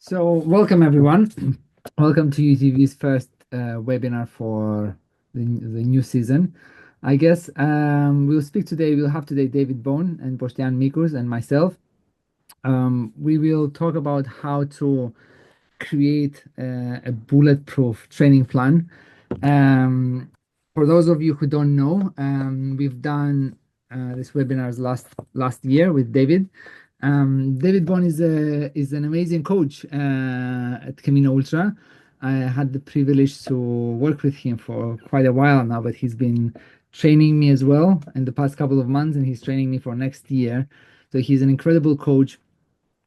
So welcome everyone. Welcome to UTV's first webinar for the new season. I guess we'll have today David Bone and Boštjan Mikuž and myself. We will talk about how to create a bulletproof training plan. For those of you who don't know, we've done this webinars last year with David. David Bond is an amazing coach at Camino Ultra. I had the privilege to work with him for quite a while now, but he's been training me as well in the past couple of months, and he's training me for next year. So he's an incredible coach.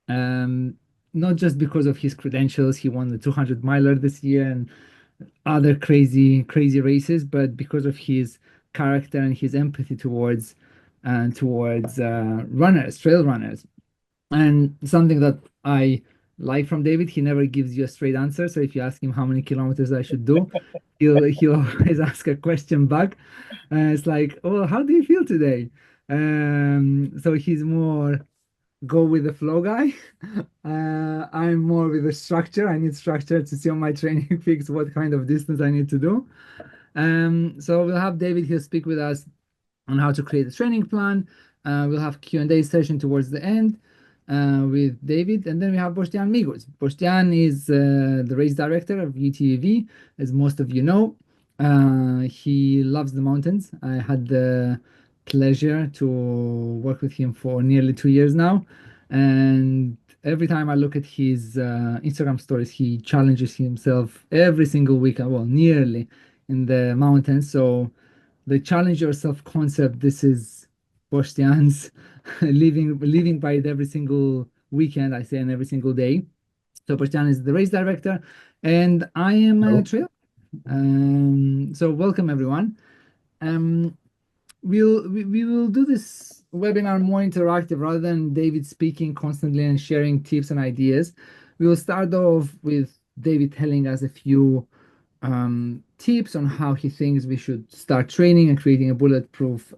Not just because of his credentials, he won the 200 miler this year and other crazy races, but because of his character and his empathy towards runners, trail runners. And something that I like from David, he never gives you a straight answer. So if you ask him how many kilometers I should do, he'll always ask a question back. It's like, oh, how do you feel today? So he's more go with the flow guy. I'm more with the structure. I need structure to see on my training peaks what kind of distance I need to do. So we'll have David here speak with us on how to create a training plan. We'll have Q&A session towards the end with David, and then we have Boštjan Mikuž. Boštjan is the race director of UTVV, as most of you know. He loves the mountains. I had the pleasure to work with him for nearly 2 years now, and every time I look at his Instagram stories, he challenges himself every single week, well, nearly, in the mountains. So the challenge yourself concept, this is Boštjan's living by it every single weekend, I say, and every single day. So Boštjan is the race director, and I am a trail. So welcome everyone. We will do this webinar more interactive rather than David speaking constantly and sharing tips and ideas. We will start off with David telling us a few tips on how he thinks we should start training and creating a bulletproof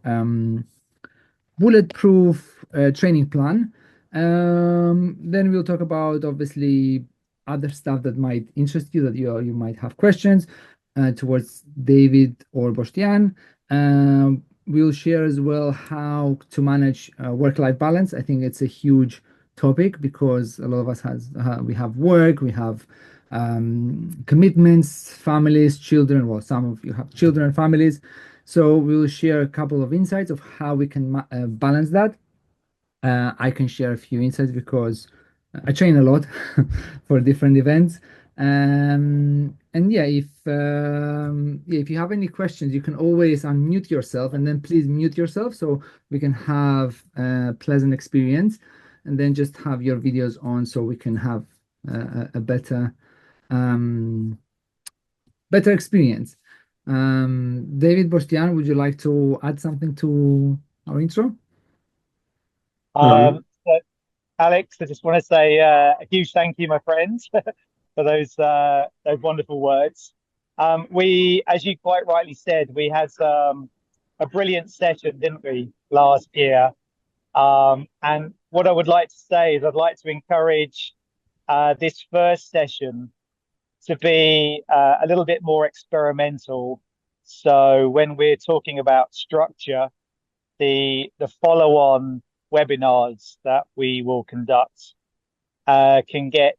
training plan. Then we'll talk about obviously other stuff that might interest you, that you might have questions towards David or Boštjan. We'll share as well how to manage work-life balance. I think it's a huge topic because a lot of us we have work, we have commitments, families, children. Well, some of you have children and families. So we'll share a couple of insights of how we can balance that. I can share a few insights because I train a lot for different events. And yeah, if you have any questions, you can always unmute yourself, and then please mute yourself so we can have a pleasant experience, and then just have your videos on so we can have a better experience. David, Boštjan, would you like to add something to our intro? So Alex, I just want to say a huge thank you, my friends, for those wonderful words. As you quite rightly said, we had a brilliant session, didn't we, last year? And what I would like to say is I'd like to encourage this first session to be a little bit more experimental. So when we're talking about structure, the follow-on webinars that we will conduct can get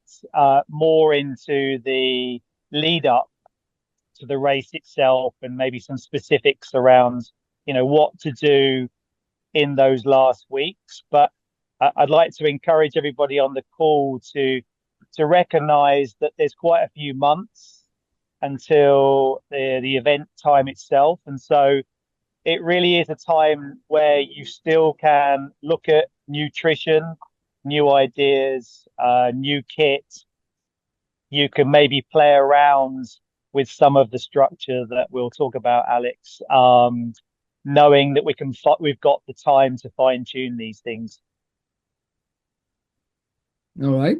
more into the lead up to the race itself and maybe some specifics around, what to do in those last weeks. But I'd like to encourage everybody on the call to recognize that there's quite a few months until the event time itself. And so it really is a time where you still can look at nutrition, new ideas, new kit. You can maybe play around with some of the structure that we'll talk about, Alex, knowing that we've got the time to fine tune these things. All right,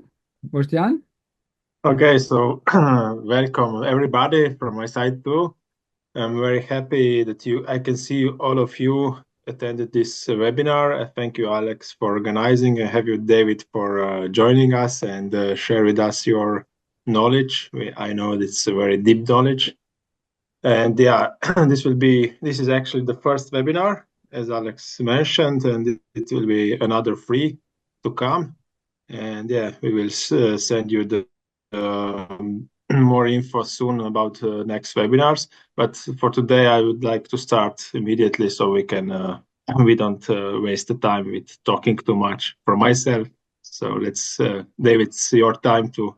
Boštjan. Okay, so welcome everybody from my side too. I'm very happy that I can see all of you attended this webinar. Thank you, Alex, for organizing, and have you, David, for joining us and share with us your knowledge. I know it's a very deep knowledge. And yeah, this is actually the first webinar, as Alex mentioned, and it will be another 3 to come. And yeah, we will send you the more info soon about next webinars. But for today, I would like to start immediately so we don't waste the time with talking too much for myself. So let's, David, it's your time to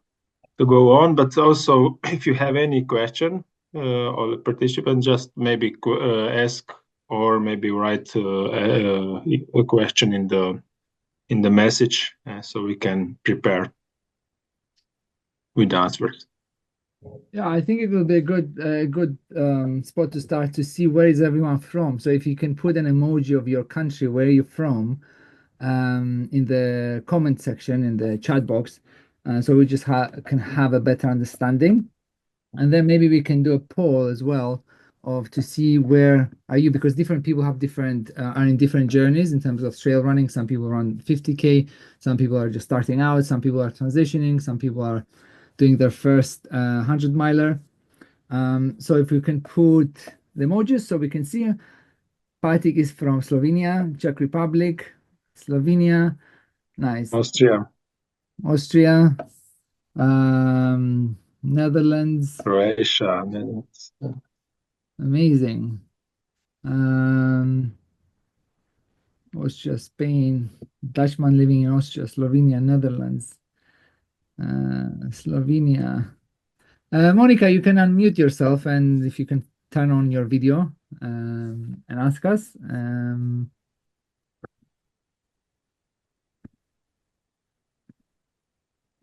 go on. But also, if you have any question, all the participants just maybe ask or maybe write a question in the message, so we can prepare with answers. Yeah, I think it will be a good spot to start to see where is everyone from. So if you can put an emoji of your country, where you're from, in the comment section in the chat box, so we just can have a better understanding, and then maybe we can do a poll as well to see where are you, because different people have are in different journeys in terms of trail running. Some people run 50K, some people are just starting out, some people are transitioning, some people are doing their first 100-miler. So if we can put the emojis so we can see. Patik is from Slovenia, Czech Republic, Slovenia, nice. Austria, Netherlands, Croatia, amazing. Austria, Spain, Dutchman living in Austria, Slovenia, Netherlands, Slovenia. Monica, you can unmute yourself, and if you can turn on your video and ask us.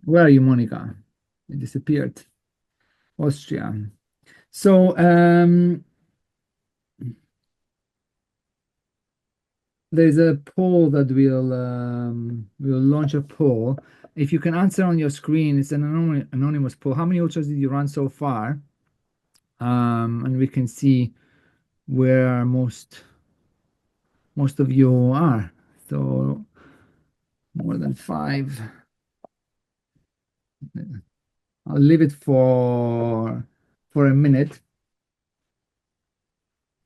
Where are you, Monica? You disappeared. Austria. So there's a poll that we'll launch a poll. If you can answer on your screen, it's an anonymous poll. How many ultras did you run so far? And we can see where most of you are. So more than 5. I'll leave it for a minute.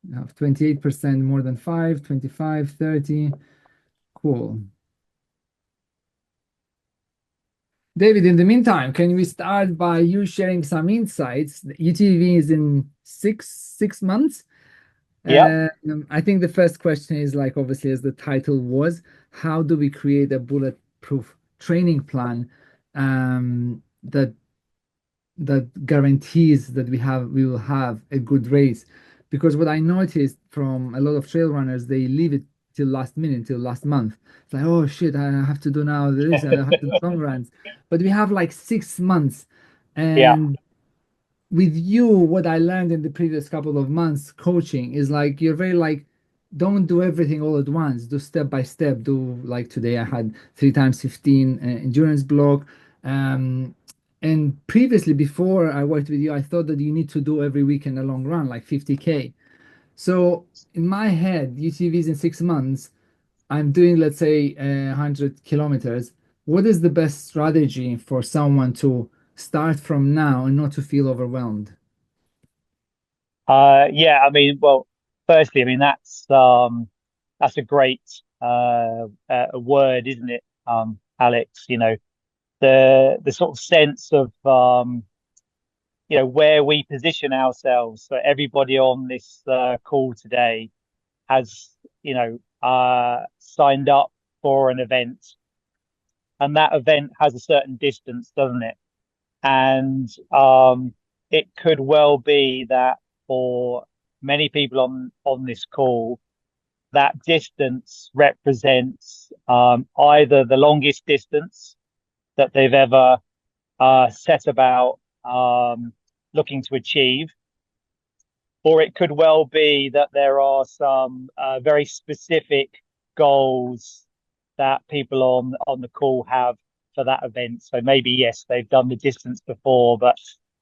You have 28% more than 5, 25, 30. Cool. David, in the meantime, can we start by you sharing some insights? The UTVV is in six months. Yeah. I think the first question is, like, obviously, as the title was, how do we create a bulletproof training plan that guarantees that we will have a good race? Because what I noticed from a lot of trail runners, they leave it till last minute, till last month. It's like, oh shit, I have to do now this, I have to do long runs. But we have like 6 months. And with you, what I learned in the previous couple of months coaching is, like, you're very like, don't do everything all at once, do step by step. Do, like, today I had 3 times 15 endurance block. And previously, before I worked with you, I thought that you need to do every weekend a long run, like 50K. So in my head, UTVs in 6 months, I'm doing, let's say, 100 kilometers. What is the best strategy for someone to start from now and not to feel overwhelmed? Yeah, I mean, well, firstly, I mean, that's a great word, isn't it, Alex? You know, the sort of sense of you know, where we position ourselves. So everybody on this call today has, you know, signed up for an event, and that event has a certain distance, doesn't it? And it could well be that for many people on this call, that distance represents either the longest distance that they've ever set about looking to achieve, or it could well be that there are some very specific goals that people on the call have for that event. So maybe, yes, they've done the distance before, but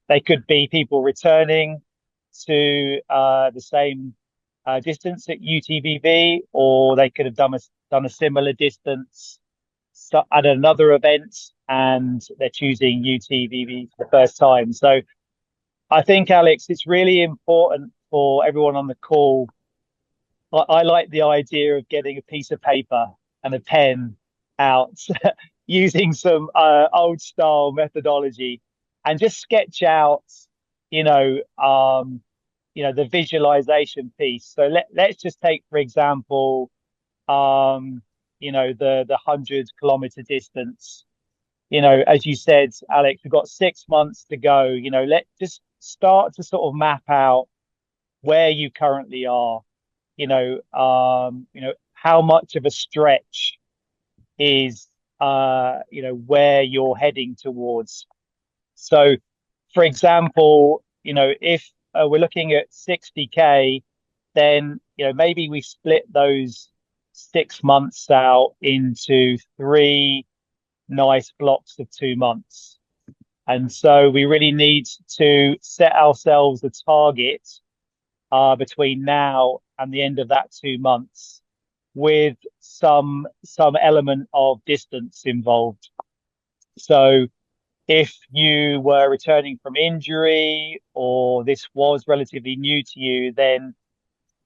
they could be people returning to the same distance at UTVV, or they could have done a similar distance at another event, and they're choosing UTVV for the first time. So I think, Alex, it's really important for everyone on the call. I like the idea of getting a piece of paper and a pen out, using some old style methodology, and just sketch out, the visualization piece. So let's just take, for example, the 100-kilometer distance. As you said, Alex, we've got 6 months to go. Let's just start to sort of map out where you currently are. How much of a stretch is, where you're heading towards. So, for example, if we're looking at 60K, then, maybe we split those 6 months out into 3 nice blocks of 2 months. And so we really need to set ourselves a target between now and the end of that 2 months, with some element of distance involved. So if you were returning from injury, or this was relatively new to you, then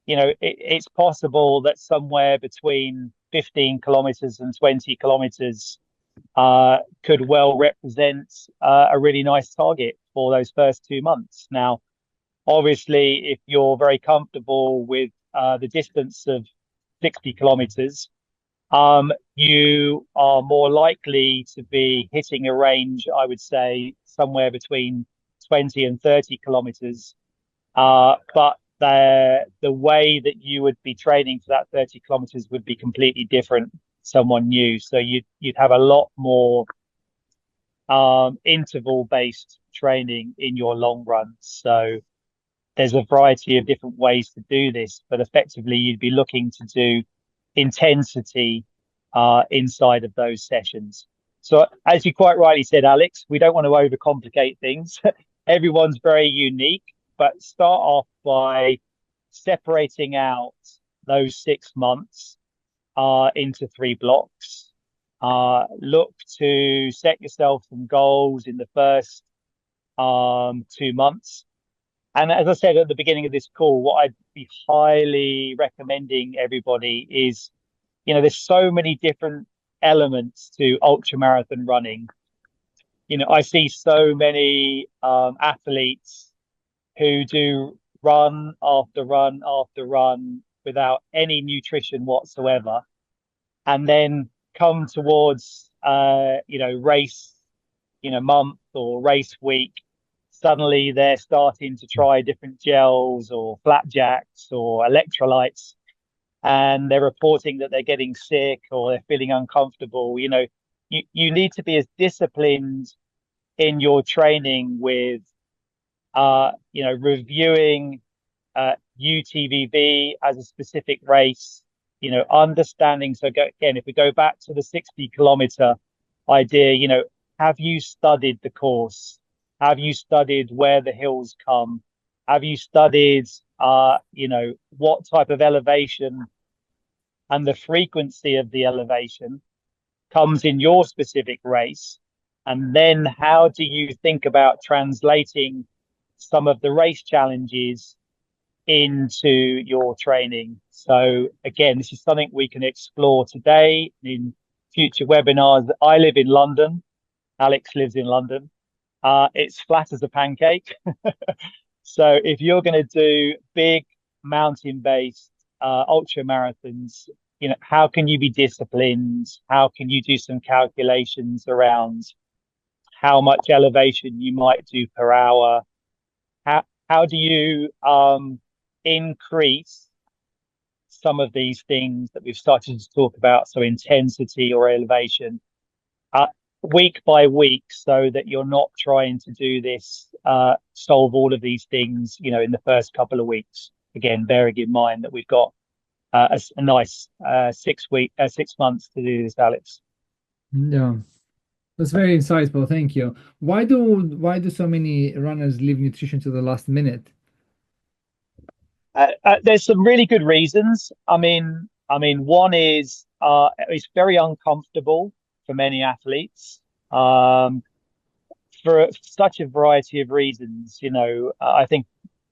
it's possible that somewhere between 15 kilometers and 20 kilometers could well represent a really nice target for those first 2 months. Now, obviously, if you're very comfortable with the distance of 60 kilometers, you are more likely to be hitting a range, I would say, somewhere between 20 and 30 kilometers. But the way that you would be training for that 30 kilometers would be completely different to someone new. So you'd have a lot more interval-based training in your long runs. So there's a variety of different ways to do this, but effectively you'd be looking to do intensity inside of those sessions. So as you quite rightly said, Alex, we don't want to overcomplicate things. Everyone's very unique, but start off by separating out those 6 months into 3 blocks. Look to set yourself some goals in the first 2 months. And as I said at the beginning of this call, what I'd be highly recommending everybody is, there's so many different elements to ultramarathon running. I see so many athletes who do run after run after run without any nutrition whatsoever, and then come towards race month or race week. Suddenly they're starting to try different gels or flapjacks or electrolytes, and they're reporting that they're getting sick or they're feeling uncomfortable. You need to be as disciplined in your training with reviewing UTVV as a specific race, understanding. So again, if we go back to the 60-kilometer idea, have you studied the course? Have you studied where the hills come? Have you studied, what type of elevation and the frequency of the elevation comes in your specific race? And then how do you think about translating some of the race challenges into your training? So again, this is something we can explore today in future webinars. I live in London. Alex lives in London. It's flat as a pancake. So if you're going to do big mountain-based ultra marathons, how can you be disciplined? How can you do some calculations around how much elevation you might do per hour? How do you increase some of these things that we've started to talk about, so intensity or elevation, week by week, so that you're not trying to do this, solve all of these things, in the first couple of weeks. Again, bearing in mind that we've got a nice 6 months to do this, Alex. Yeah, that's very insightful. Thank you. Why do so many runners leave nutrition to the last minute? There's some really good reasons. One is it's very uncomfortable for many athletes for such a variety of reasons. I think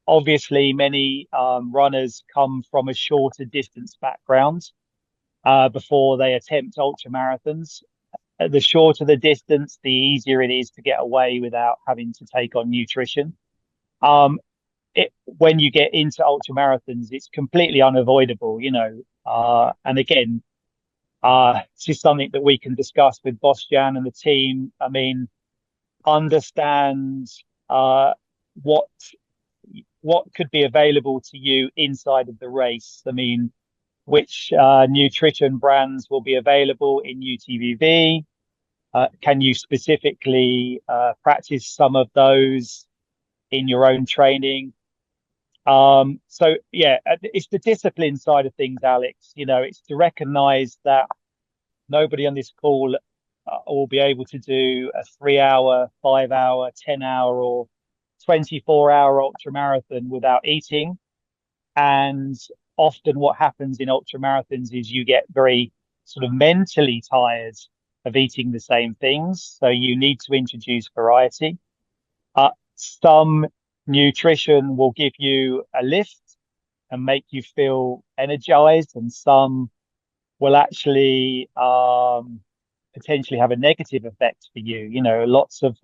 obviously many runners come from a shorter distance background before they attempt ultra marathons. The shorter the distance, the easier it is to get away without having to take on nutrition. When you get into ultra marathons, it's completely unavoidable, and again, this is something that we can discuss with Boštjan and the team. Understand what could be available to you inside of the race. Which nutrition brands will be available in UTVV? Can you specifically practice some of those in your own training? So yeah, it's the discipline side of things, Alex. It's to recognize that nobody on this call will be able to do a 3-hour, 5-hour, 10-hour, or 24-hour ultra marathon without eating. And often what happens in ultra marathons is you get very sort of mentally tired of eating the same things. So you need to introduce variety. Some nutrition will give you a lift and make you feel energized, and some will actually potentially have a negative effect for you. Lots of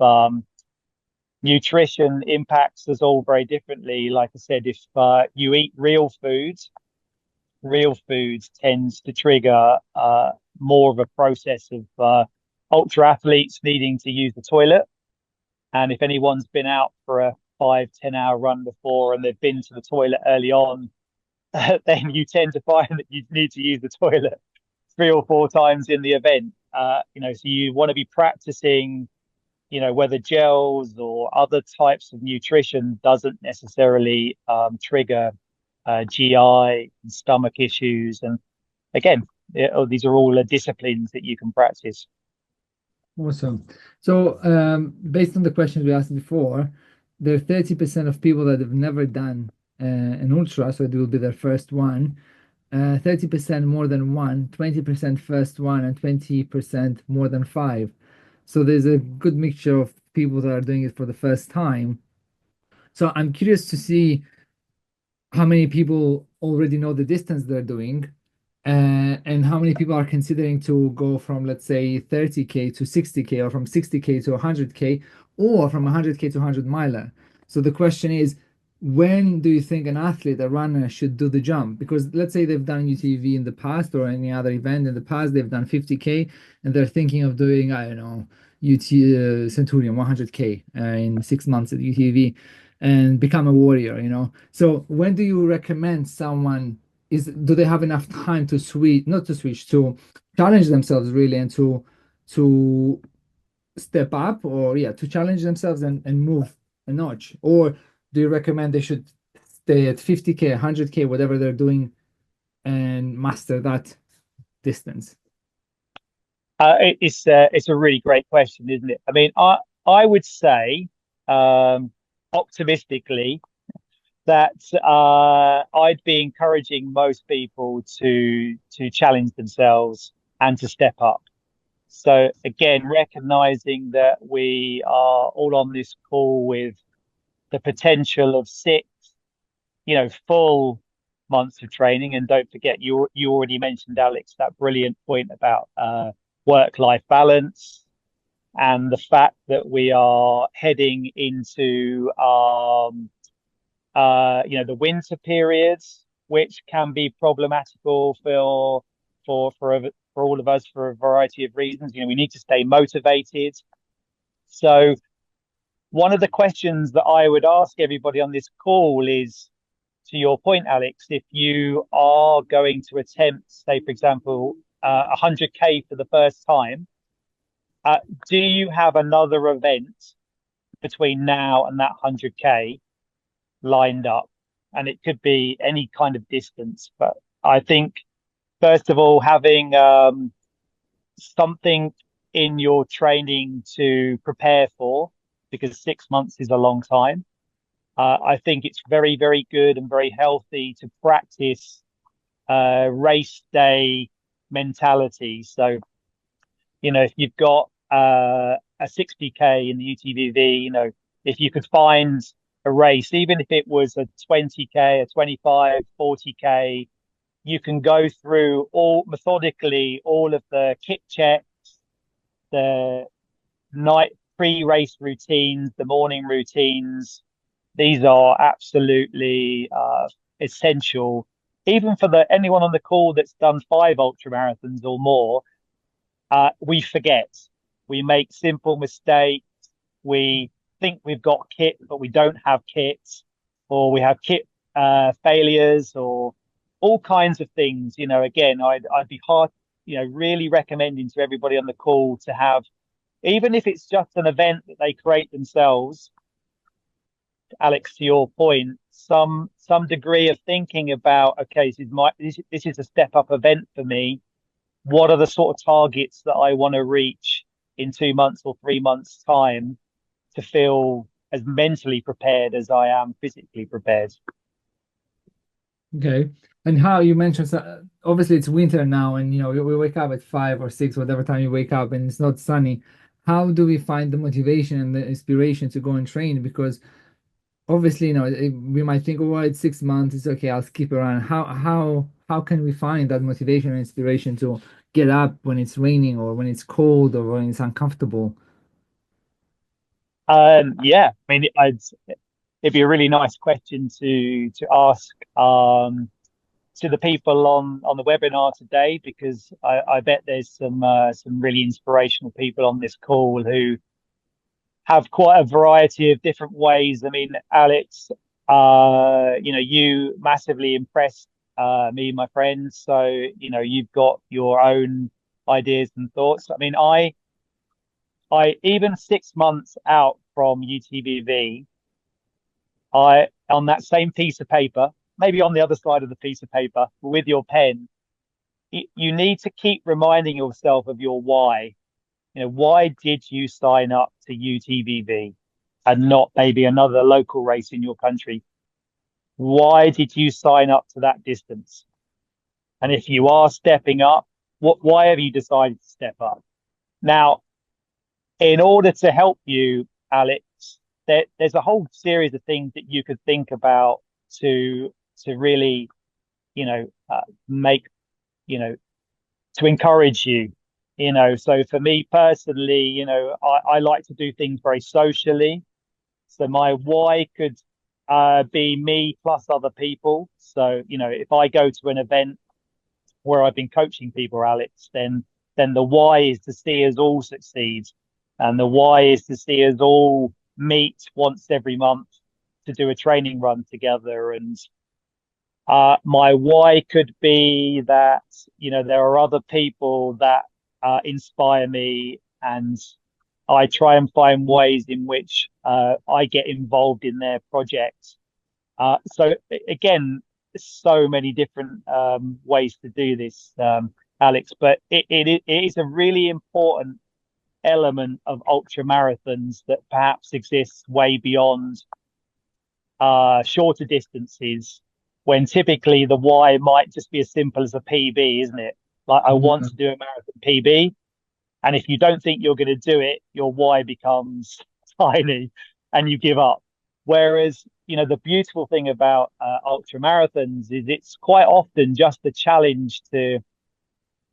nutrition impacts us all very differently. Like I said, if you eat real foods tends to trigger more of a process of ultra athletes needing to use the toilet. And if anyone's been out for a 5-10 hour run before and they've been to the toilet early on, then you tend to find that you need to use the toilet 3 or 4 times in the event. So you want to be practicing, whether gels or other types of nutrition doesn't necessarily trigger GI and stomach issues. And again, these are all disciplines that you can practice. Awesome. So based on the questions we asked before, there are 30% of people that have never done an ultra, so it will be their first one. 30% more than one, 20% first one, and 20% more than 5. So there's a good mixture of people that are doing it for the first time. So I'm curious to see how many people already know the distance they're doing, and how many people are considering to go from, let's say, 30K to 60K, or from 60K to 100K, or from 100K to 100 miler. So the question is, when do you think an athlete, a runner, should do the jump? Because let's say they've done UTV in the past, or any other event in the past, they've done 50K, and they're thinking of doing, I don't know, Centurion 100K in 6 months at UTV and become a warrior. So when do you recommend someone, do they have enough time to to challenge themselves really, and to step up, or to challenge themselves and move a notch? Or do you recommend they should stay at 50K, 100K, whatever they're doing, and master that distance? It's a really great question, isn't it? I would say optimistically that I'd be encouraging most people to challenge themselves and to step up. So again, recognizing that we are all on this call with the potential of 6, full months of training. And don't forget, you already mentioned, Alex, that brilliant point about work-life balance, and the fact that we are heading into the winter periods, which can be problematical for all of us for a variety of reasons. We need to stay motivated. So one of the questions that I would ask everybody on this call is, to your point, Alex, if you are going to attempt, say, for example, 100K for the first time, do you have another event between now and that 100K lined up? And it could be any kind of distance, but I think first of all, having something in your training to prepare for, because 6 months is a long time. I think it's very, very good and very healthy to practice race day mentality. So, if you've got a 60K in the UTVV, if you could find a race, even if it was a 20K, a 25, 40K, you can go through methodically all of the kit checks, the night pre-race routines, the morning routines. These are absolutely essential. Even for anyone on the call that's done 5 ultra marathons or more, we forget. We make simple mistakes. We think we've got kit, but we don't have kits, or we have kit failures, or all kinds of things. Again, I'd be really recommending to everybody on the call to have, even if it's just an event that they create themselves, Alex, to your point, some degree of thinking about, okay, this is a step up event for me. What are the sort of targets that I want to reach in 2 months or 3 months' time to feel as mentally prepared as I am physically prepared? Okay. And how you mentioned, obviously it's winter now, and we wake up at 5 or 6, whatever time you wake up, and it's not sunny. How do we find the motivation and the inspiration to go and train? Because obviously, we might think, oh, it's 6 months, it's okay, I'll skip around. How can we find that motivation and inspiration to get up when it's raining or when it's cold or when it's uncomfortable? Yeah, I mean, it'd be a really nice question to ask to the people on the webinar today, because I bet there's some really inspirational people on this call who have quite a variety of different ways. I mean, Alex, you massively impressed me, my friend. So, you've got your own ideas and thoughts. I mean, I even 6 months out from UTVV, on that same piece of paper, maybe on the other side of the piece of paper with your pen, you need to keep reminding yourself of your why. Why did you sign up to UTVV and not maybe another local race in your country? Why did you sign up to that distance? And if you are stepping up, why have you decided to step up? Now, in order to help you, Alex, there's a whole series of things that you could think about to really, make, to encourage you. So for me personally, I like to do things very socially. So my why could be me plus other people. So, if I go to an event where I've been coaching people, Alex, then the why is to see us all succeed. And the why is to see us all meet once every month to do a training run together. And my why could be that, there are other people that inspire me, and I try and find ways in which I get involved in their projects. So again, so many different ways to do this, Alex, but it is a really important element of ultra marathons that perhaps exists way beyond shorter distances, when typically the why might just be as simple as a PB, isn't it? Like, I want to do a marathon PB. And if you don't think you're going to do it, your why becomes tiny and you give up. Whereas, the beautiful thing about ultra marathons is it's quite often just a challenge to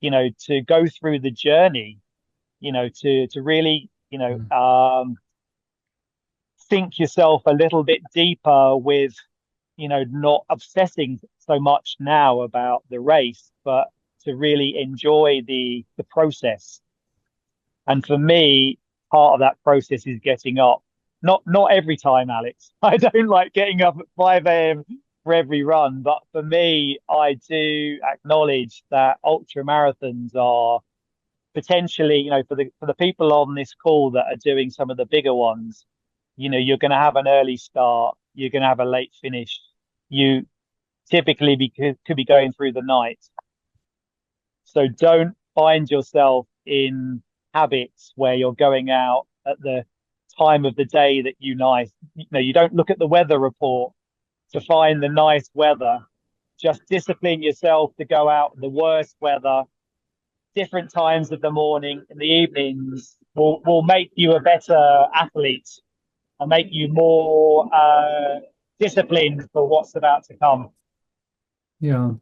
go through the journey, to really, think yourself a little bit deeper with, not obsessing so much now about the race, but to really enjoy the process. And for me, part of that process is getting up. Not every time, Alex. I don't like getting up at 5 a.m. for every run, but for me, I do acknowledge that ultra marathons are potentially, for the people on this call that are doing some of the bigger ones, you're going to have an early start, you're going to have a late finish. You typically could be going through the night. So don't find yourself in habits where you're going out at the time of the day that you don't look at the weather report to find the nice weather. Just discipline yourself to go out in the worst weather. Different times of the morning and the evenings will make you a better athlete and make you more disciplined for what's about to come. Yeah.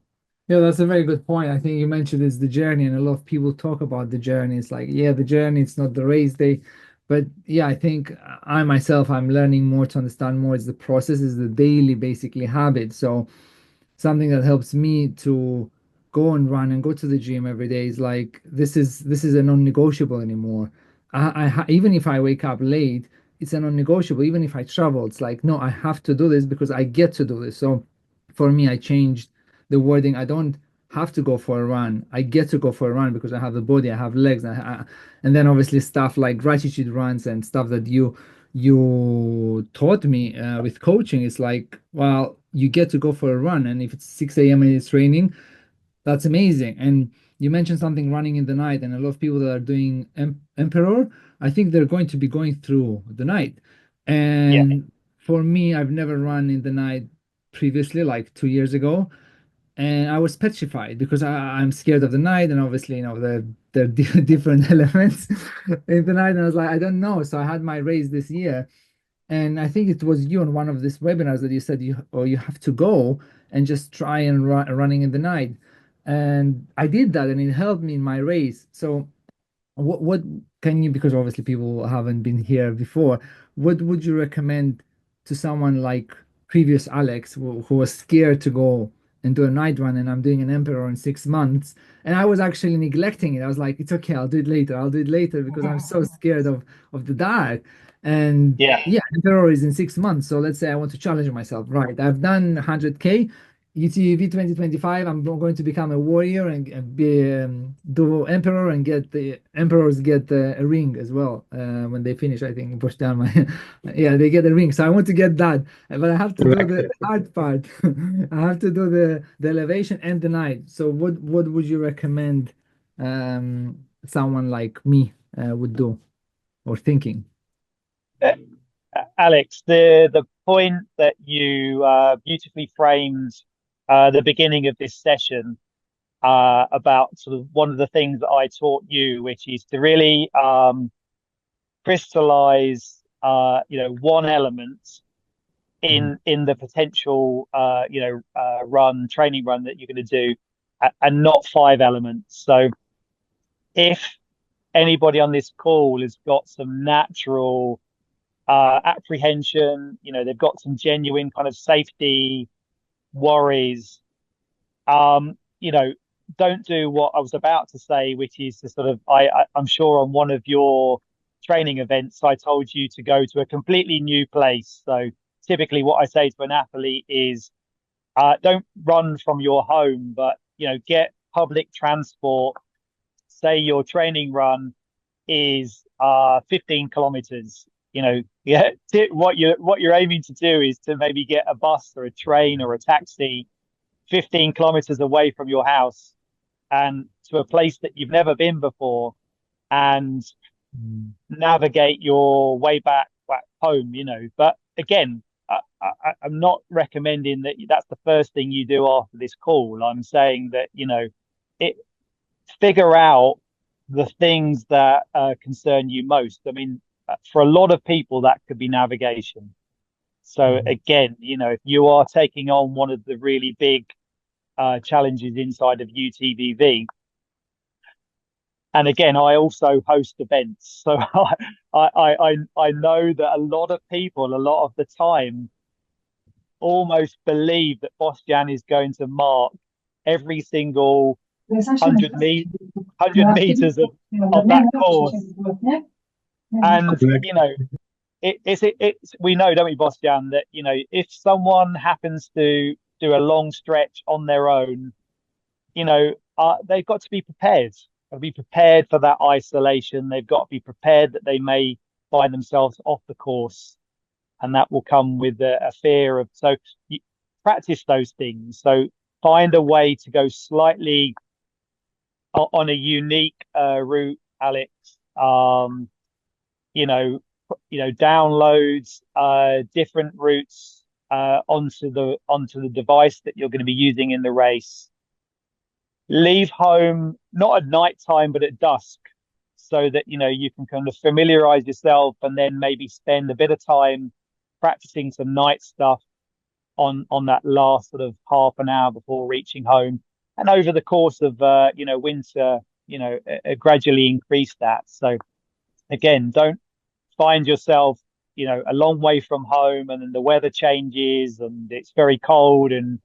Yeah, that's a very good point. I think you mentioned it's the journey, and a lot of people talk about the journey. It's like, yeah, the journey, it's not the race day. But yeah, I think I myself, I'm learning more to understand more. It's the process, is the daily basically habit. So something that helps me to go and run and go to the gym every day is like, this is a non-negotiable anymore. Even if I wake up late, it's a non-negotiable. Even if I travel, it's like, no, I have to do this because I get to do this. So for me, I changed the wording. I don't have to go for a run. I get to go for a run because I have the body, I have legs, and then obviously stuff like gratitude runs and stuff that you taught me with coaching. It's like, well, you get to go for a run, and if it's 6 a.m. and it's raining, that's amazing. And you mentioned something running in the night, and a lot of people that are doing Emperor, I think they're going to be going through the night. Yeah. And for me, I've never run in the night previously, like 2 years ago, and I was petrified because I'm scared of the night, and obviously, there are different elements in the night, and I was like, I don't know. So I had my race this year, and I think it was you on one of these webinars that you said you have to go and just try and running in the night. And I did that, and it helped me in my race. So what can you, because obviously people haven't been here before, what would you recommend to someone like previous Alex who was scared to go and do a night run, and I'm doing an Emperor in 6 months, and I was actually neglecting it. I was like, it's okay, I'll do it later. I'll do it later because I'm so scared of the dark. And Yeah. yeah, Emperor is in 6 months. So let's say I want to challenge myself. Right. I've done 100K. UTVV 2025, I'm going to become a warrior and do Emperor and get the Emperors get a ring as well when they finish. I think Boštjan, yeah, they get a ring. So I want to get that, but I have to do the hard part. I have to do the elevation and the night. So what would you recommend someone like me would do or thinking? Alex, the point that you beautifully framed the beginning of this session about sort of one of the things that I taught you, which is to really crystallize, one element in the potential, training run that you're going to do, and not 5 elements. So if anybody on this call has got some natural apprehension, they've got some genuine kind of safety worries, don't do what I was about to say, which is to sort of, I'm sure on one of your training events, I told you to go to a completely new place. So typically what I say to an athlete is, don't run from your home, but, get public transport. Say your training run is 15 kilometers. What you're aiming to do is to maybe get a bus or a train or a taxi 15 kilometers away from your house and to a place that you've never been before, and navigate your way back home. But again, I'm not recommending that that's the first thing you do after this call. I'm saying that figure out the things that concern you most. I mean, for a lot of people, that could be navigation. So again, if you are taking on one of the really big challenges inside of UTVV, and again, I also host events, so I know that a lot of people, a lot of the time, almost believe that Boštjan is going to mark every single 100 meters of that course. And we know, don't we, Boštjan, that if someone happens to do a long stretch on their own, they've got to be prepared. They'll be prepared for that isolation. They've got to be prepared that they may find themselves off the course, and that will come with a fear of. So you practice those things. So find a way to go slightly on a unique route, Alex. download different routes onto the device that you're going to be using in the race. Leave home not at night time but at dusk, so that you can kind of familiarize yourself, and then maybe spend a bit of time practicing some night stuff on that last sort of half an hour before reaching home. And over the course of winter, gradually increase that. So again, don't find yourself a long way from home, and then the weather changes and it's very cold, and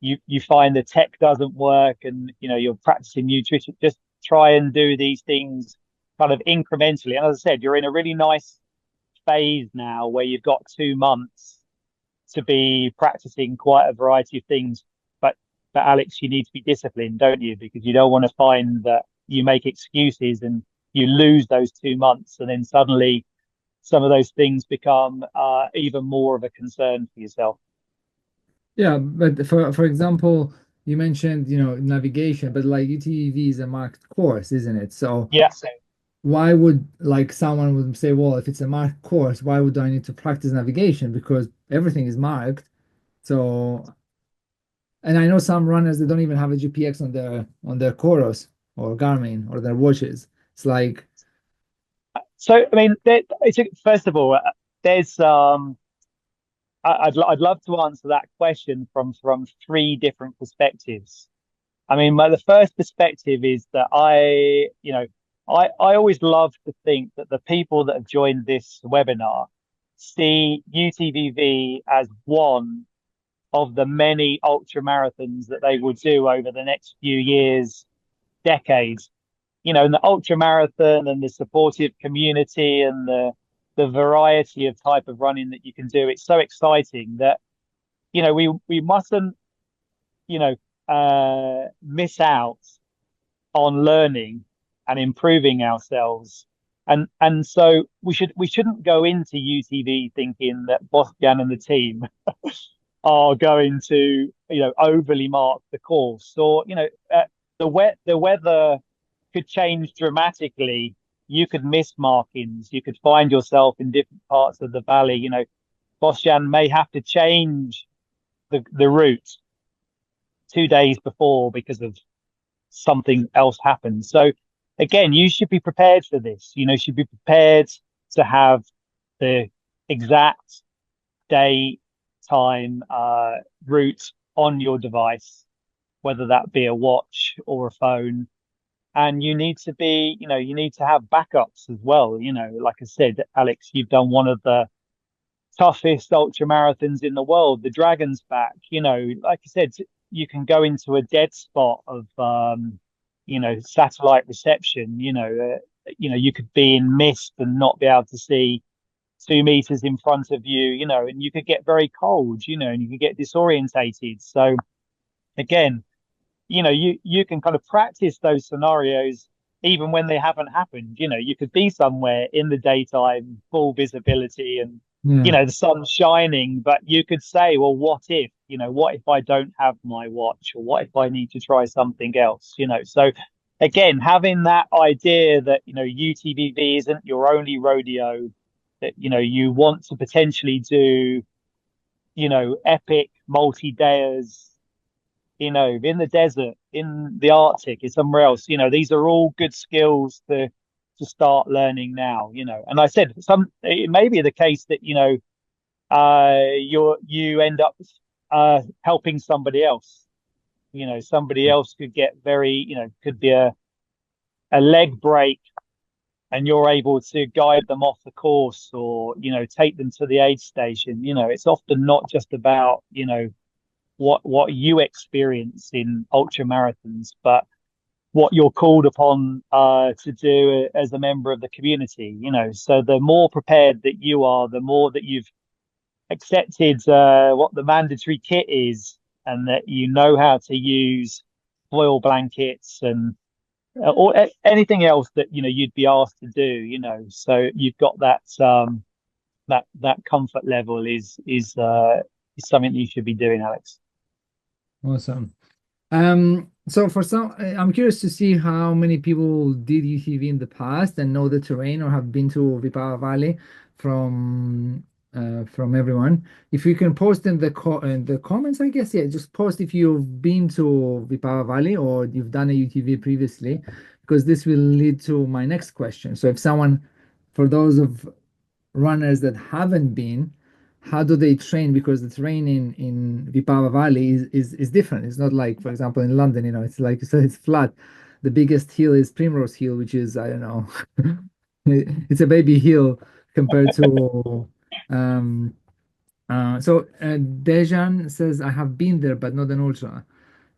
you find the tech doesn't work, and you're practicing nutrition. Just try and do these things kind of incrementally. And as I said, you're in a really nice phase now where you've got 2 months to be practicing quite a variety of things. But Alex, you need to be disciplined, don't you? Because you don't want to find that you make excuses and you lose those 2 months, and then suddenly some of those things become even more of a concern for yourself. Yeah, but for example, you mentioned navigation, but like UTVV is a marked course, isn't it? So yes. Why would someone would say, well, if it's a marked course, why would I need to practice navigation? Because everything is marked. So, and I know some runners, they don't even have a GPX on their Coros or Garmin or their watches. It's like, so I mean, first of all, there's I'd love to answer that question from 3 different perspectives. I mean, the first perspective is that I always love to think that the people that have joined this webinar see UTVV as one of the many ultra marathons that they will do over the next few years, decades. And the ultra marathon and the supportive community and the variety of type of running that you can do, it's so exciting that we mustn't miss out on learning and improving ourselves, and so we shouldn't go into UTV thinking that Boštjan and the team are going to overly mark the course, or the weather could change dramatically. You could miss markings. You could find yourself in different parts of the valley. Boštjan may have to change the route 2 days before because of something else happened. So again, you should be prepared for this. Should be prepared to have the exact day, time, route on your device, whether that be a watch or a phone. And you need to be, you need to have backups as well. Like I said, Alex, you've done one of the toughest ultra marathons in the world, the Dragon's Back. Like I said, you can go into a dead spot of satellite reception. You could be in mist and not be able to see 2 meters in front of you, and you could get very cold, and you could get disorientated. So again, you can kind of practice those scenarios even when they haven't happened. You could be somewhere in the daytime, full visibility, and the sun's shining, but you could say, well, what if I don't have my watch, or what if I need to try something else? So again, having that idea that UTVV isn't your only rodeo, that you want to potentially do epic multi-dayers in the desert, in the Arctic, in somewhere else. These are all good skills to start learning now. And I said, it may be the case that you end up helping somebody else. Somebody else could get could be a leg break, and you're able to guide them off the course, or take them to the aid station. It's often not just about what you experience in ultra marathons, but what you're called upon to do as a member of the community. So the more prepared that you are, the more that you've accepted what the mandatory kit is, and that you know how to use foil blankets and or anything else that you'd be asked to do. So you've got that that comfort level is something that you should be doing, Alex. Awesome. So for some, I'm curious to see how many people did UTV in the past and know the terrain or have been to Vipava Valley. from everyone. If you can post in the comments, I guess, yeah, just post if you've been to Vipava Valley or you've done a UTV previously, because this will lead to my next question. So if someone, for those of runners that haven't been, how do they train? Because the terrain in Vipava Valley is different. It's not like, for example, in London, it's like you said, it's flat. The biggest hill is Primrose Hill, which is, I don't know, it's a baby hill compared to Dejan says, I have been there, but not an ultra.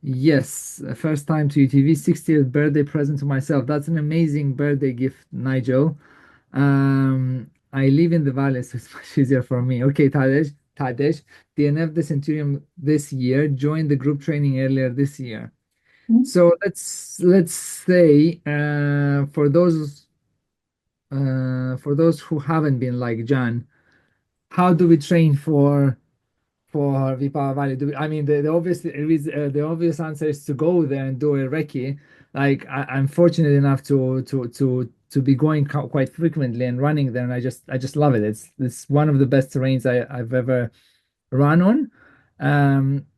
Yes, first time to UTV, 60th birthday present to myself. That's an amazing birthday gift, Nigel. I live in the valley, so it's much easier for me. Okay, Tadej, DNF the Centurion this year, joined the group training earlier this year. So let's say for those who haven't been like Jan, how do we train for Vipava Valley? I mean, the obvious answer is to go there and do a recce. Like I'm fortunate enough to be going quite frequently and running there, and I just love it. It's one of the best terrains I've ever run on.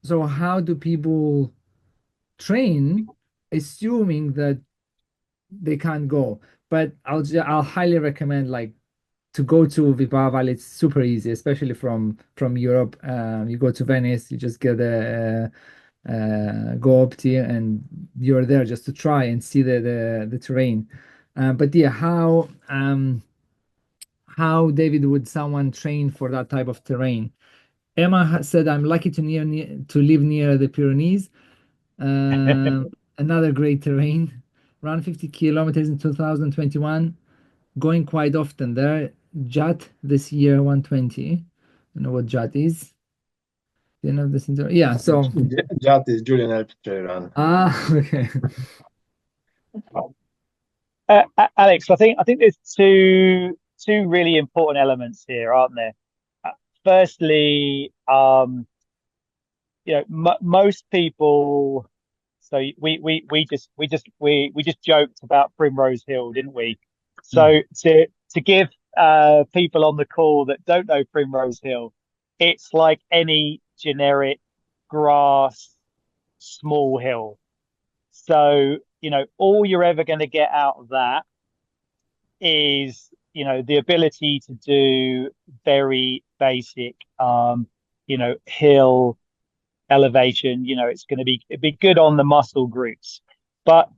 So how do people train, assuming that they can't go? But I'll highly recommend like to go to Vipava Valley. It's super easy, especially from Europe. You go to Venice, you just get a go up here, and you're there just to try and see the terrain. But yeah, how David would someone train for that type of terrain? Emma said, "I'm lucky to live near the Pyrenees. Another great terrain. Run 50 kilometers in 2021. Going quite often there. Jat this year 120. I know what Jat is. Do you know this? Yeah. So Jat is Julian Alptre run. okay. Alex, I think there's two really important elements here, aren't there? Firstly, most people. So we just joked about Primrose Hill, didn't we? So to give people on the call that don't know Primrose Hill, it's like any generic grass small hill. So all you're ever going to get out of that is the ability to do very basic hill elevation. It's going to be good on the muscle groups, but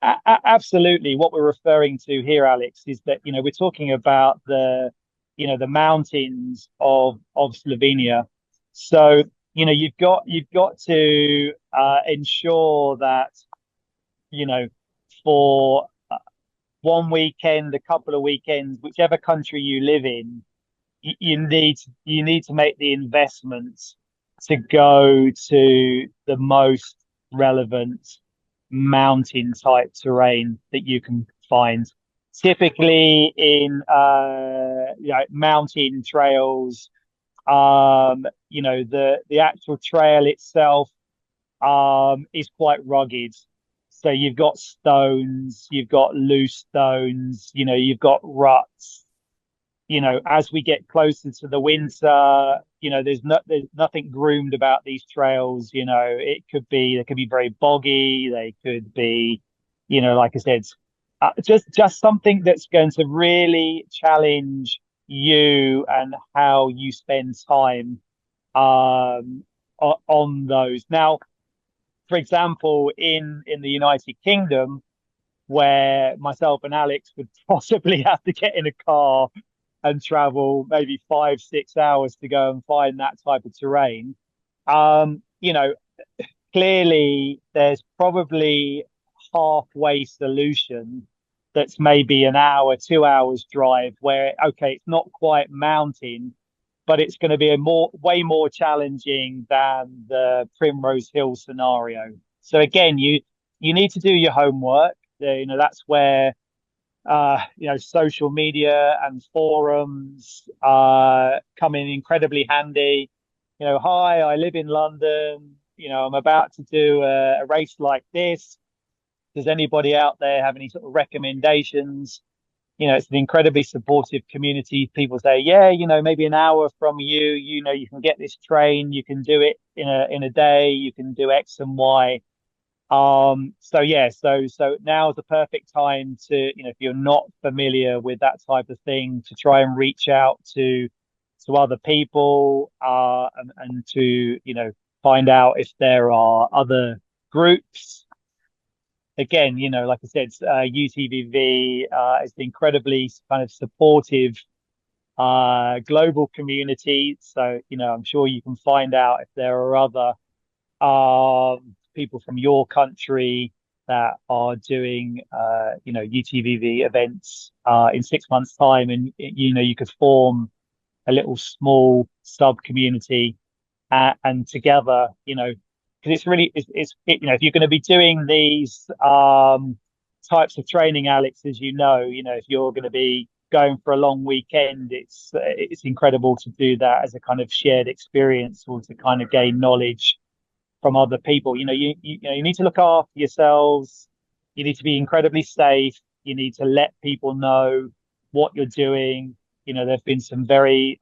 absolutely what we're referring to here, Alex, is that we're talking about the mountains of Slovenia. So you've got to ensure that for one weekend, a couple of weekends, whichever country you live in, you need to make the investments to go to the most relevant mountain type terrain that you can find. Typically in mountain trails, the actual trail itself is quite rugged. So you've got stones, you've got loose stones, you've got ruts. As we get closer to the winter, there's nothing groomed about these trails. They could be very boggy. They could be, like I said, just something that's going to really challenge you and how you spend time on those. Now, for example, in the United Kingdom, where myself and Alex would possibly have to get in a car and travel maybe 5-6 hours to go and find that type of terrain. Clearly there's probably halfway solution that's maybe an hour, 2 hours drive where, okay, it's not quite mountain, but it's going to be way more challenging than the Primrose Hill scenario. So again, you need to do your homework. That's where social media and forums come in incredibly handy. Hi, I live in London. I'm about to do a race like this. Does anybody out there have any sort of recommendations? it's an incredibly supportive community. People say, yeah, maybe an hour from you, you can get this train, you can do it in a day, you can do X and Y. So yeah, so now's the perfect time to, if you're not familiar with that type of thing, to try and reach out to other people, and to, find out if there are other groups. Again, like I said, UTVV is an incredibly kind of supportive global community. So, I'm sure you can find out if there are other people from your country that are doing UTVV events in 6 months' time, and you could form a little small sub community, and together, because it's really if you're going to be doing these types of training, Alex, as if you're going to be going for a long weekend, it's incredible to do that as a kind of shared experience, or to kind of gain knowledge from other people. You need to look after yourselves. You need to be incredibly safe. You need to let people know what you're doing. There've been some very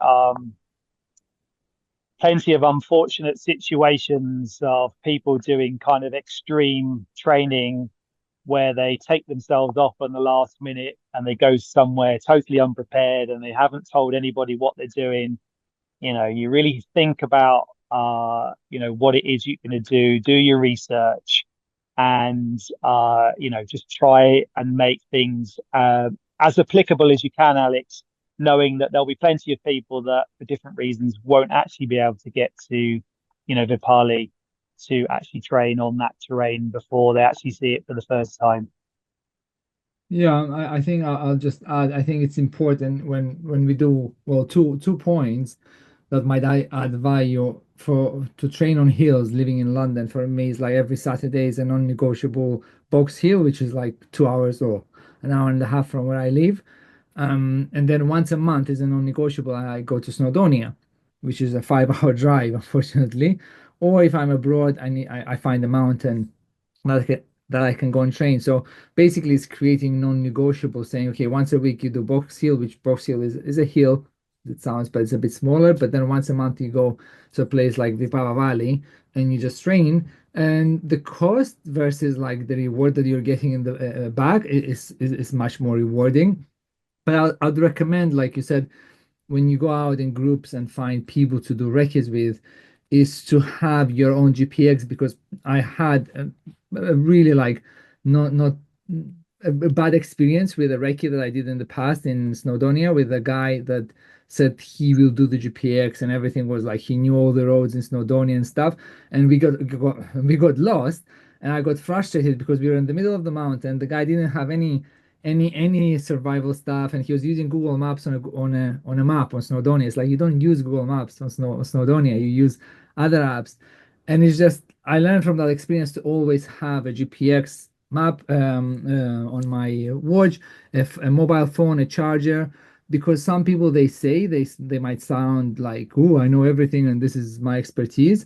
plenty of unfortunate situations of people doing kind of extreme training where they take themselves off on the last minute and they go somewhere totally unprepared and they haven't told anybody what they're doing. You really think about what it is you're going to do your research, and just try and make things as applicable as you can, Alex, knowing that there'll be plenty of people that for different reasons won't actually be able to get to Vipali to actually train on that terrain before they actually see it for the first time. Yeah, I think I'll just add, I think it's important when we do, well, two points that might I add value to train on hills. Living in London, for me, is like every Saturday is a non-negotiable box hill, which is like 2 hours or an hour and a half from where I live. And then once a month is a non-negotiable. I go to Snowdonia, which is a 5 hour drive, unfortunately. Or if I'm abroad, I find a mountain that I can go and train. So basically, it's creating non-negotiable, saying, okay, once a week you do box hill, which box hill is a hill. It sounds, but it's a bit smaller. But then once a month you go to a place like Vipava Valley and you just train. And the cost versus like the reward that you're getting in the back is much more rewarding. But I'd recommend, like you said, when you go out in groups and find people to do recce's with, is to have your own GPX, because I had a really like not a bad experience with a recce that I did in the past in Snowdonia with a guy that said he will do the GPX, and everything was like he knew all the roads in Snowdonia and stuff, and we got lost, and I got frustrated because we were in the middle of the mountain. The guy didn't have any survival stuff, and he was using Google Maps on a map on Snowdonia. It's like you don't use Google Maps on Snowdonia, you use other apps. And it's just, I learned from that experience to always have a GPX map on my watch, a mobile phone, a charger, because some people, they say they might sound like, oh, I know everything and this is my expertise.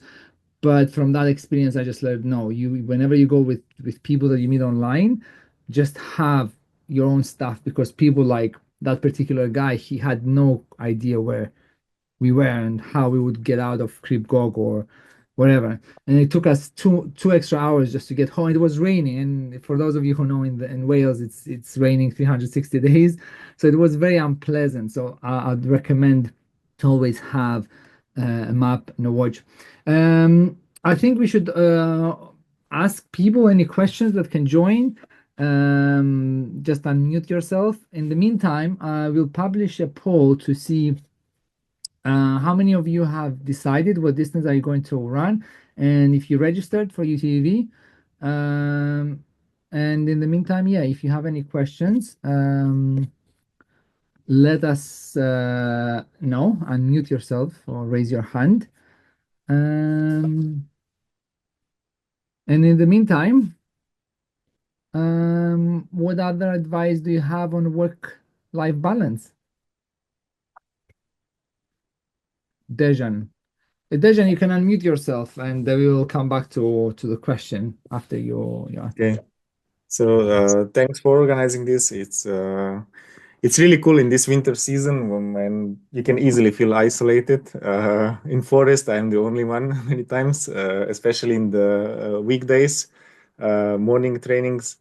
But from that experience, I just learned, no, whenever you go with people that you meet online, just have your own stuff, because people like that particular guy, he had no idea where we were and how we would get out of Crib Gog or whatever. And it took us two extra hours just to get home. It was raining, and for those of you who know, in Wales, it's raining 360 days, so it was very unpleasant. So I'd recommend to always have a map and a watch. I think we should ask people any questions that can join. Just unmute yourself. In the meantime, I will publish a poll to see how many of you have decided what distance are you going to run, and if you registered for UTVV. And in the meantime, yeah, if you have any questions, let us know. Unmute yourself or raise your hand. And in the meantime, what other advice do you have on work-life balance? Dejan. Dejan, you can unmute yourself, and we will come back to the question after your. Okay. So thanks for organizing this. It's it's really cool in this winter season when you can easily feel isolated. In forest, I'm the only one many times, especially in the weekdays, morning trainings.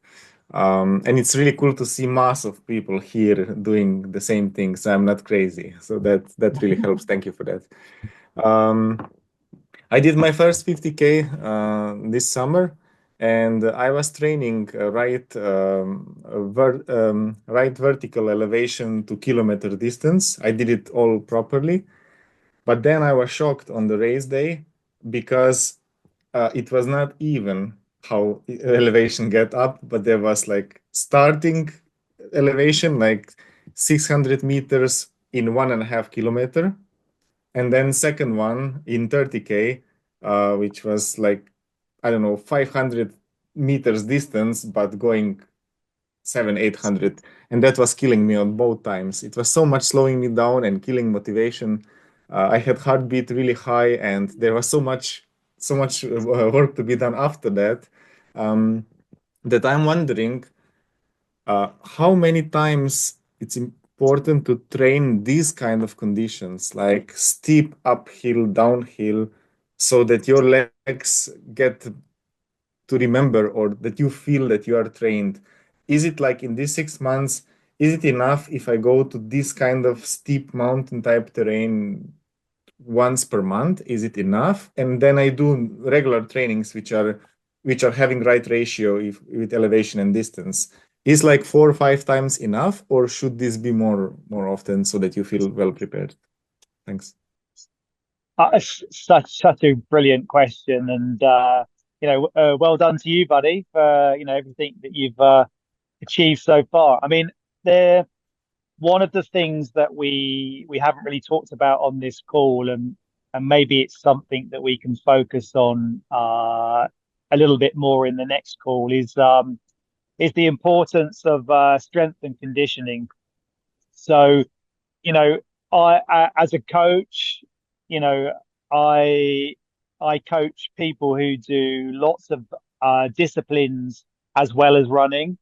And it's really cool to see mass of people here doing the same things. I'm not crazy, so that really helps. Thank you for that. I did my first 50K this summer, and I was training right vertical elevation to kilometer distance. I did it all properly, but then I was shocked on the race day because it was not even how elevation get up, but there was like starting elevation like 600 meters in 1.5 kilometer, and then second one in 30K, which was like, I don't know, 500 meters distance, but going 800. And that was killing me on both times. It was so much slowing me down and killing motivation. I had heartbeat really high, and there was so much work to be done after that, that I'm wondering how many times it's important to train these kind of conditions, like steep uphill, downhill, so that your legs get to remember, or that you feel that you are trained. Is it like in these 6 months, is it enough if I go to this kind of steep mountain type terrain once per month? Is it enough? And then I do regular trainings which are having right ratio with elevation and distance. Is like 4 or 5 times enough, or should this be more often so that you feel well prepared? Thanks. Such a brilliant question, and well done to you, buddy, for everything that you've achieved so far. I mean, one of the things that we haven't really talked about on this call, and maybe it's something that we can focus on a little bit more in the next call, is the importance of strength and conditioning. So, I as a coach, I coach people who do lots of disciplines as well as running.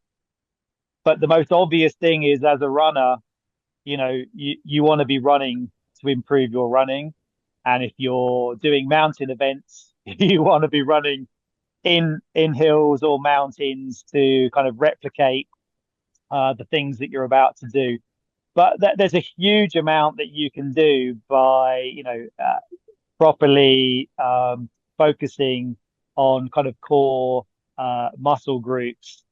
But the most obvious thing is, as a runner, you want to be running to improve your running. And if you're doing mountain events, you want to be running in hills or mountains to kind of replicate the things that you're about to do. But there's a huge amount that you can do by, properly focusing on kind of core muscle groups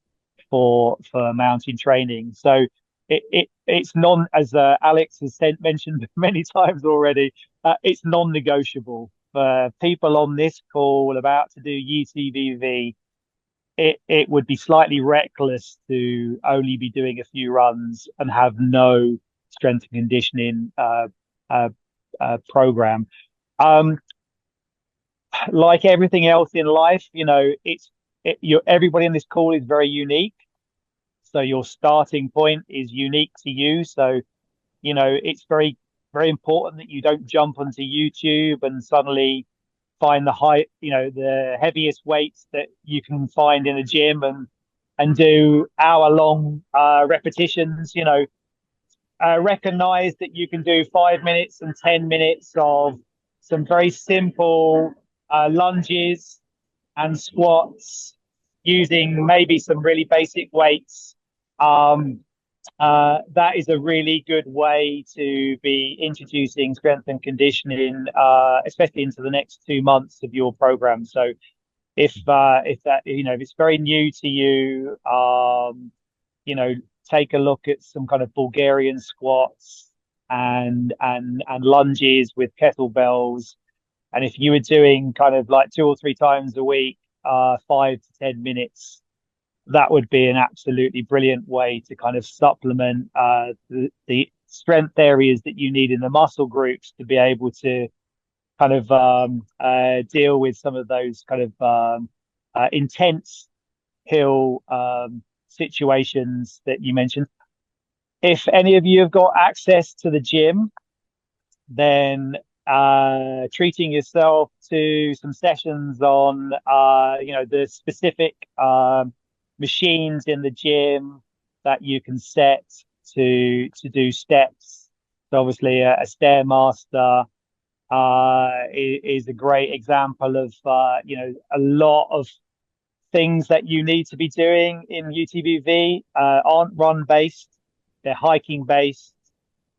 for mountain training. So it's as Alex has mentioned many times already, it's non-negotiable for people on this call about to do UTVV. It would be slightly reckless to only be doing a few runs and have no strength and conditioning program. Like everything else in life, everybody in this call is very unique. So your starting point is unique to you. So, it's very, very important that you don't jump onto YouTube and suddenly find the heaviest weights that you can find in a gym and do hour-long repetitions. Recognize that you can do 5 minutes and 10 minutes of some very simple lunges and squats using maybe some really basic weights. That is a really good way to be introducing strength and conditioning, especially into the next 2 months of your program. So if it's very new to you, take a look at some kind of Bulgarian squats and lunges with kettlebells. And if you were doing kind of like 2 or 3 times a week, 5 to 10 minutes, that would be an absolutely brilliant way to kind of supplement the strength areas that you need in the muscle groups to be able to kind of deal with some of those kind of intense hill situations that you mentioned. If any of you have got access to the gym, then treating yourself to some sessions on the specific machines in the gym that you can set to do steps. So obviously a Stairmaster is a great example of a lot of things that you need to be doing in UTVV aren't run based, they're hiking based,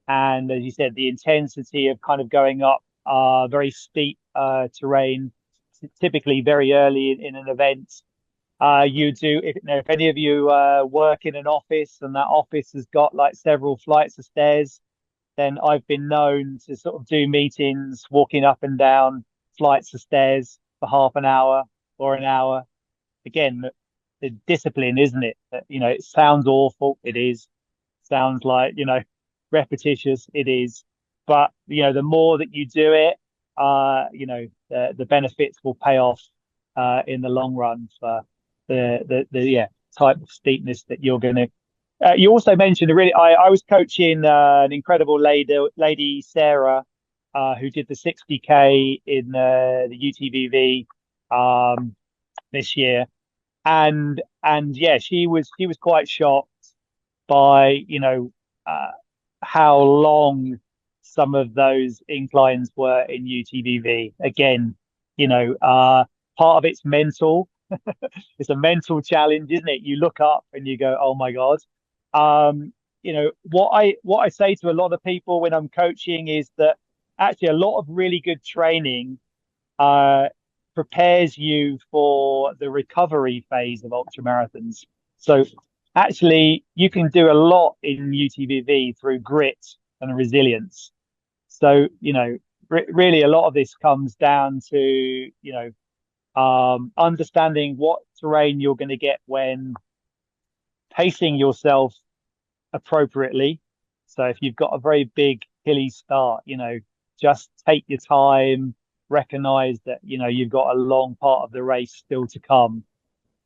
and as you said, the intensity of kind of going up very steep terrain, typically very early in an event. If any of you work in an office and that office has got like several flights of stairs, then I've been known to sort of do meetings walking up and down flights of stairs for half an hour or an hour. Again, the discipline, isn't it? It sounds awful. It is. Sounds like, repetitious. It is. But, the more that you do it, the benefits will pay off in the long run for the type of steepness that you're going to. You also mentioned I was coaching an incredible lady, Sarah, who did the 60K in the UTVV this year. And yeah, she was quite shocked by, how long some of those inclines were in UTVV. Again, part of it's mental. It's a mental challenge, isn't it? You look up and you go, oh my God. What I say to a lot of people when I'm coaching is that actually a lot of really good training prepares you for the recovery phase of ultramarathons. So actually you can do a lot in UTVV through grit and resilience. So, really a lot of this comes down to, understanding what terrain you're going to get when pacing yourself appropriately. So if you've got a very big hilly start, just take your time, recognize that, you've got a long part of the race still to come.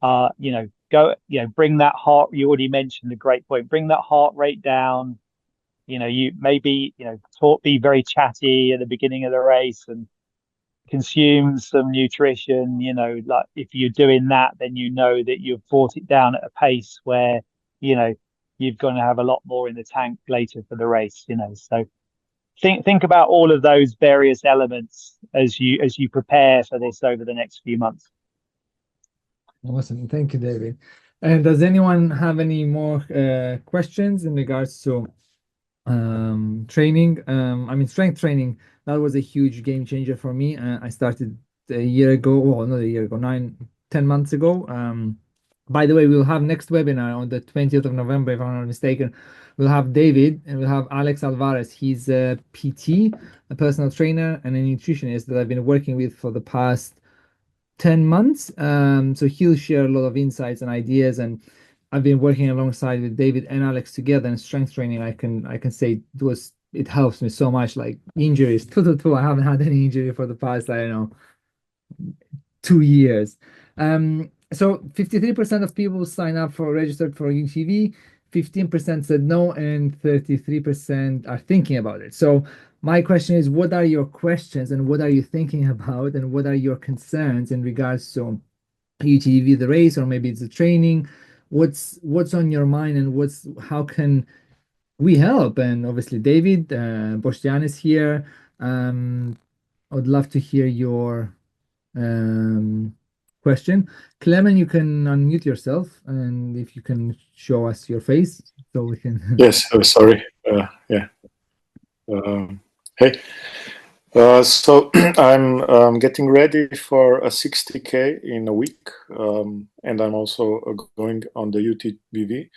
Bring that heart, you already mentioned a great point, bring that heart rate down. You maybe, be very chatty at the beginning of the race and consume some nutrition. Like if you're doing that, then that you've brought it down at a pace where, you're going to have a lot more in the tank later for the race, so think about all of those various elements as you prepare for this over the next few months. Awesome. Thank you, David. And does anyone have any more questions in regards to training? Strength training, that was a huge game changer for me. I started a year ago, well, not a year ago, 10 months ago. By the way, we'll have next webinar on the 20th of November, if I'm not mistaken. We'll have David and we'll have Alex Alvarez. He's a PT, a personal trainer, and a nutritionist that I've been working with for the past 10 months. So he'll share a lot of insights and ideas, and I've been working alongside with David and Alex together in strength training. I can say it helps me so much. Like injuries, I haven't had any injury for the past, 2 years. So 53% of people sign up registered for UTV, 15% said no, and 33% are thinking about it. So my question is, what are your questions and what are you thinking about and what are your concerns in regards to UTV, the race, or maybe it's the training? What's on your mind and how can we help? And obviously David, Boštjan is here. I would love to hear your question. Clement, you can unmute yourself, and if you can show us your face so we can. Yes, sorry. Yeah. Hey. So I'm getting ready for a 60K in a week, and I'm also going on the UTVV.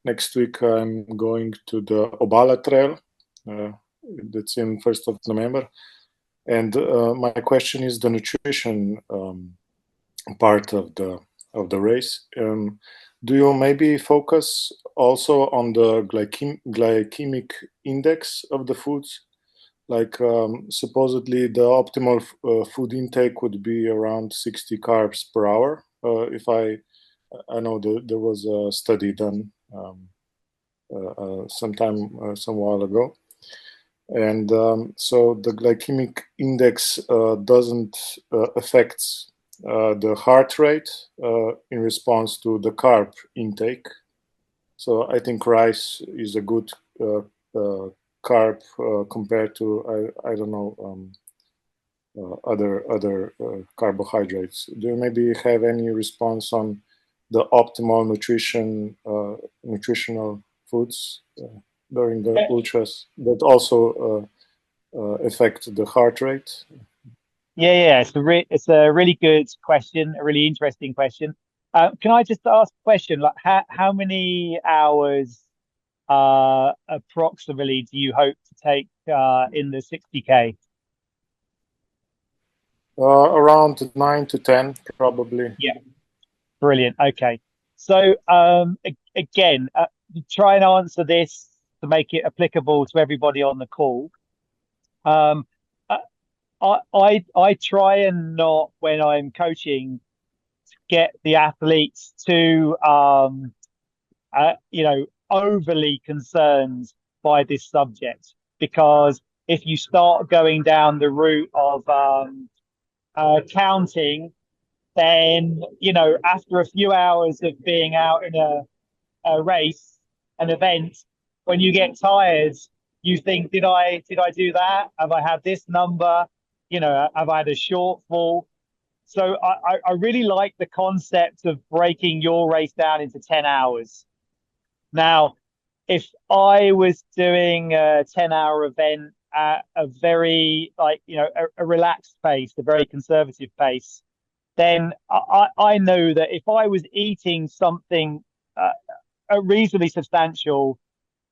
Next week I'm going to the Obala Trail. That's in 1st of November. And my question is the nutrition part of the race. Do you maybe focus also on the glycemic index of the foods? Like supposedly the optimal food intake would be around 60 carbs per hour. I know there was a study done some while ago. And so the glycemic index doesn't affect the heart rate in response to the carb intake. So I think rice is a good carb compared to I don't know other carbohydrates. Do you maybe have any response on the optimal nutritional foods during the ultras that also affect the heart rate? Yeah. It's a really good question, a really interesting question. Can I just ask a question? Like, how many hours approximately do you hope to take in the 60K? Around 9 to 10, probably. Yeah, brilliant. Okay. So again, try and answer this to make it applicable to everybody on the call. I try and not, when I'm coaching, get the athletes to overly concerned by this subject, because if you start going down the route of counting, then after a few hours of being out in a race, an event, when you get tired, you think, did I do that? Have I had this number? Have I had a shortfall? So I really like the concept of breaking your race down into 10 hours. Now, if I was doing a 10-hour event at a very, a relaxed pace, a very conservative pace, then I know that if I was eating something reasonably substantial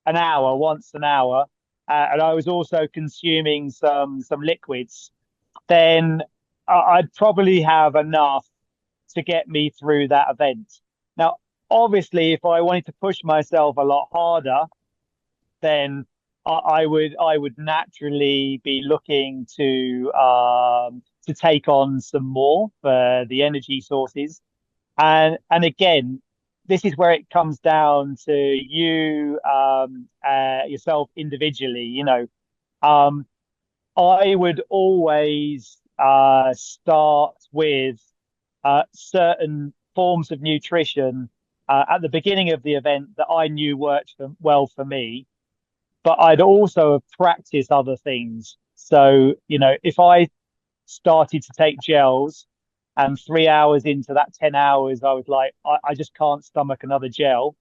once an hour, and I was also consuming some liquids, then I'd probably have enough to get me through that event. Now, obviously, if I wanted to push myself a lot harder, then I would naturally be looking to take on some more for the energy sources. And again, this is where it comes down to you yourself individually. I would always start with certain forms of nutrition at the beginning of the event that I knew worked well for me, but I'd also practice other things. So, if I started to take gels and 3 hours into that 10 hours, I was like, I just can't stomach another gel.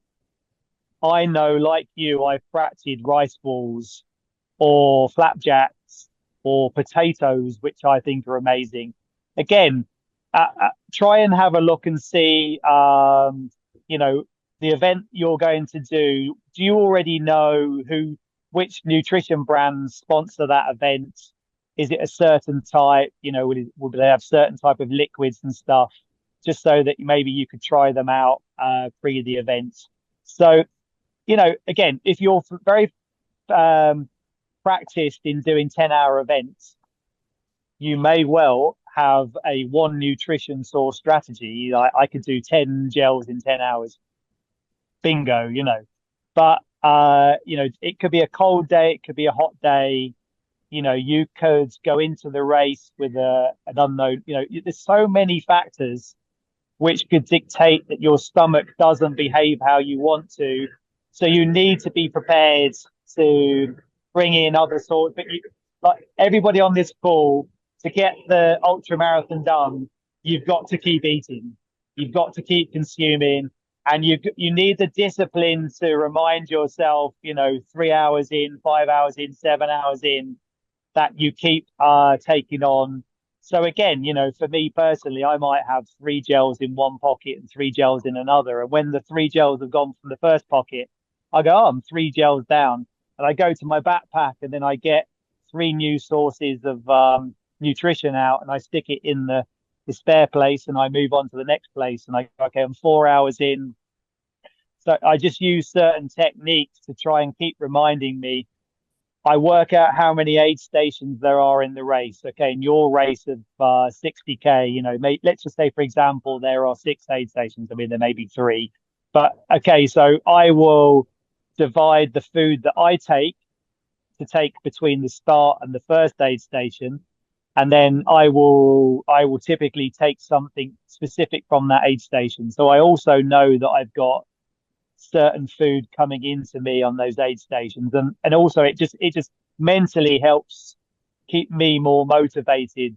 I know, like you, I've practiced rice balls or flapjacks or potatoes, which I think are amazing. Again, try and have a look and see, the event you're going to do. Do you already know which nutrition brands sponsor that event? Is it a certain type? Will they have certain type of liquids and stuff, just so that maybe you could try them out pre the event? So, again, if you're very practiced in doing 10-hour events, you may well have a one nutrition source strategy. I could do 10 gels in 10 hours. Bingo, But it could be a cold day, it could be a hot day. You could go into the race with an unknown, there's so many factors which could dictate that your stomach doesn't behave how you want to. So you need to be prepared to bring in other sorts. But like everybody on this call, to get the ultra marathon done, you've got to keep eating. You've got to keep consuming. And you need the discipline to remind yourself, 3 hours in, 5 hours in, 7 hours in, that you keep taking on. So again, for me personally, I might have 3 gels in one pocket and 3 gels in another. And when the 3 gels have gone from the first pocket, I go, I'm 3 gels down. And I go to my backpack and then I get 3 new sources of nutrition out and I stick it in the spare place and I move on to the next place. And I go, okay, I'm 4 hours in. So I just use certain techniques to try and keep reminding me. I work out how many aid stations there are in the race. Okay, in your race of 60K, let's just say, for example, there are 6 aid stations. I mean, there may be 3. But okay, so I will divide the food that I take between the start and the first aid station. And then I will typically take something specific from that aid station. So I also know that I've got certain food coming into me on those aid stations, and also it just mentally helps keep me more motivated.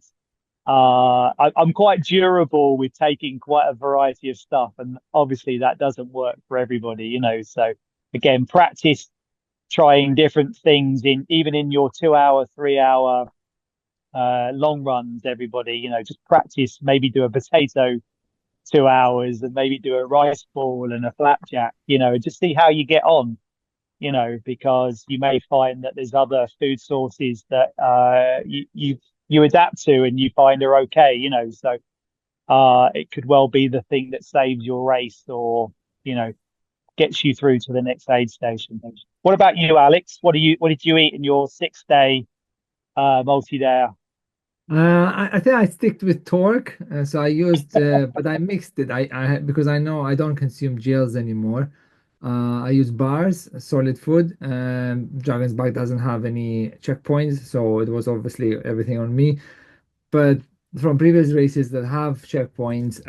I'm quite durable with taking quite a variety of stuff, and obviously that doesn't work for everybody, you know. So again, practice trying different things even in your 2 hour, 3 hour long runs. Everybody, you know, just practice. Maybe do a potato 2 hours, and maybe do a rice ball and a flapjack, you know, and just see how you get on, you know, because you may find that there's other food sources that you adapt to and you find are okay, you know. So it could well be the thing that saves your race, or, you know, gets you through to the next aid station. What about you, Alex? What did you eat in your 6-day multi-day? I think I sticked with torque. So I used, but I mixed it. Because I know I don't consume gels anymore. I use bars, solid food. Dragon's Back doesn't have any checkpoints, so it was obviously everything on me. But from previous races that have checkpoints,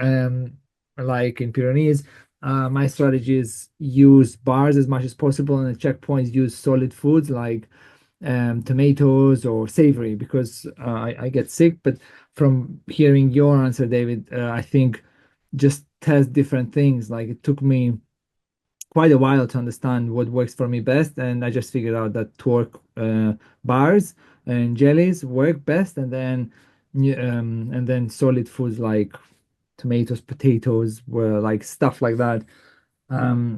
like in Pyrenees, my strategy is use bars as much as possible, and the checkpoints use solid foods like tomatoes or savory, because I get sick. But from hearing your answer, David, I think just test different things. Like, it took me quite a while to understand what works for me best, and I just figured out that torque bars and jellies work best, and then solid foods like tomatoes, potatoes, were like stuff like that.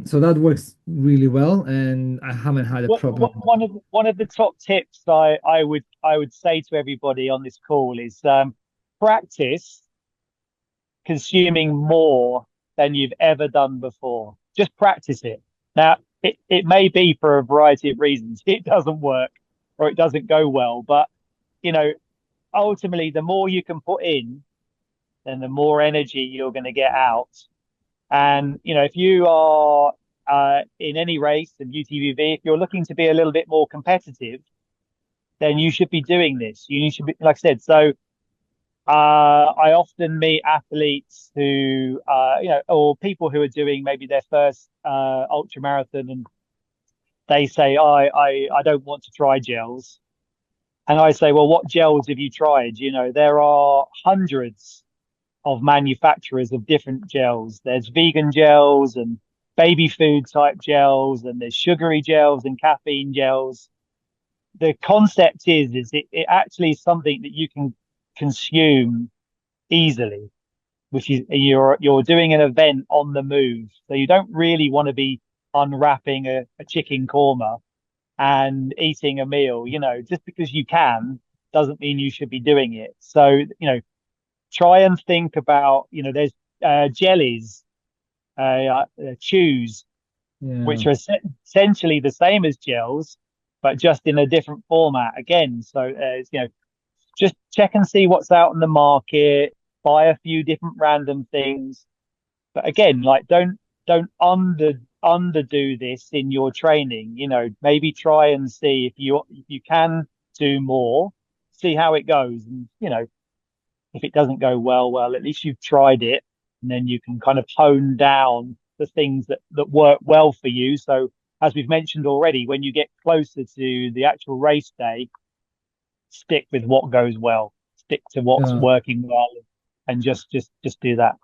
So that works really well, and I haven't had a problem. One of the top tips I would say to everybody on this call is practice consuming more than you've ever done before. Just practice it. Now, it may be for a variety of reasons it doesn't work or it doesn't go well, but, you know, ultimately the more you can put in, then the more energy you're going to get out. And, you know, if you are in any race in UTVV, if you're looking to be a little bit more competitive, then you should be doing this. You should be, like I said, so I often meet athletes who, you know, or people who are doing maybe their first ultra marathon, and they say, I don't want to try gels. And I say, well, what gels have you tried? You know, there are hundreds of manufacturers of different gels. There's vegan gels and baby food type gels, and there's sugary gels and caffeine gels. The concept is it actually is something that you can consume easily, which is you're doing an event on the move. So you don't really want to be unwrapping a chicken korma and eating a meal. You know, just because you can doesn't mean you should be doing it. So, you know, try and think about, you know, there's jellies, chews, which are essentially the same as gels, but just in a different format again. So, you know, just check and see what's out in the market, buy a few different random things. But again, like, don't underdo this in your training. You know, maybe try and see if you can do more, see how it goes. And, you know, if it doesn't go well, at least you've tried it, and then you can kind of hone down the things that work well for you. So, as we've mentioned already, when you get closer to the actual race day, stick with what goes well, stick to what's working well, and just do that.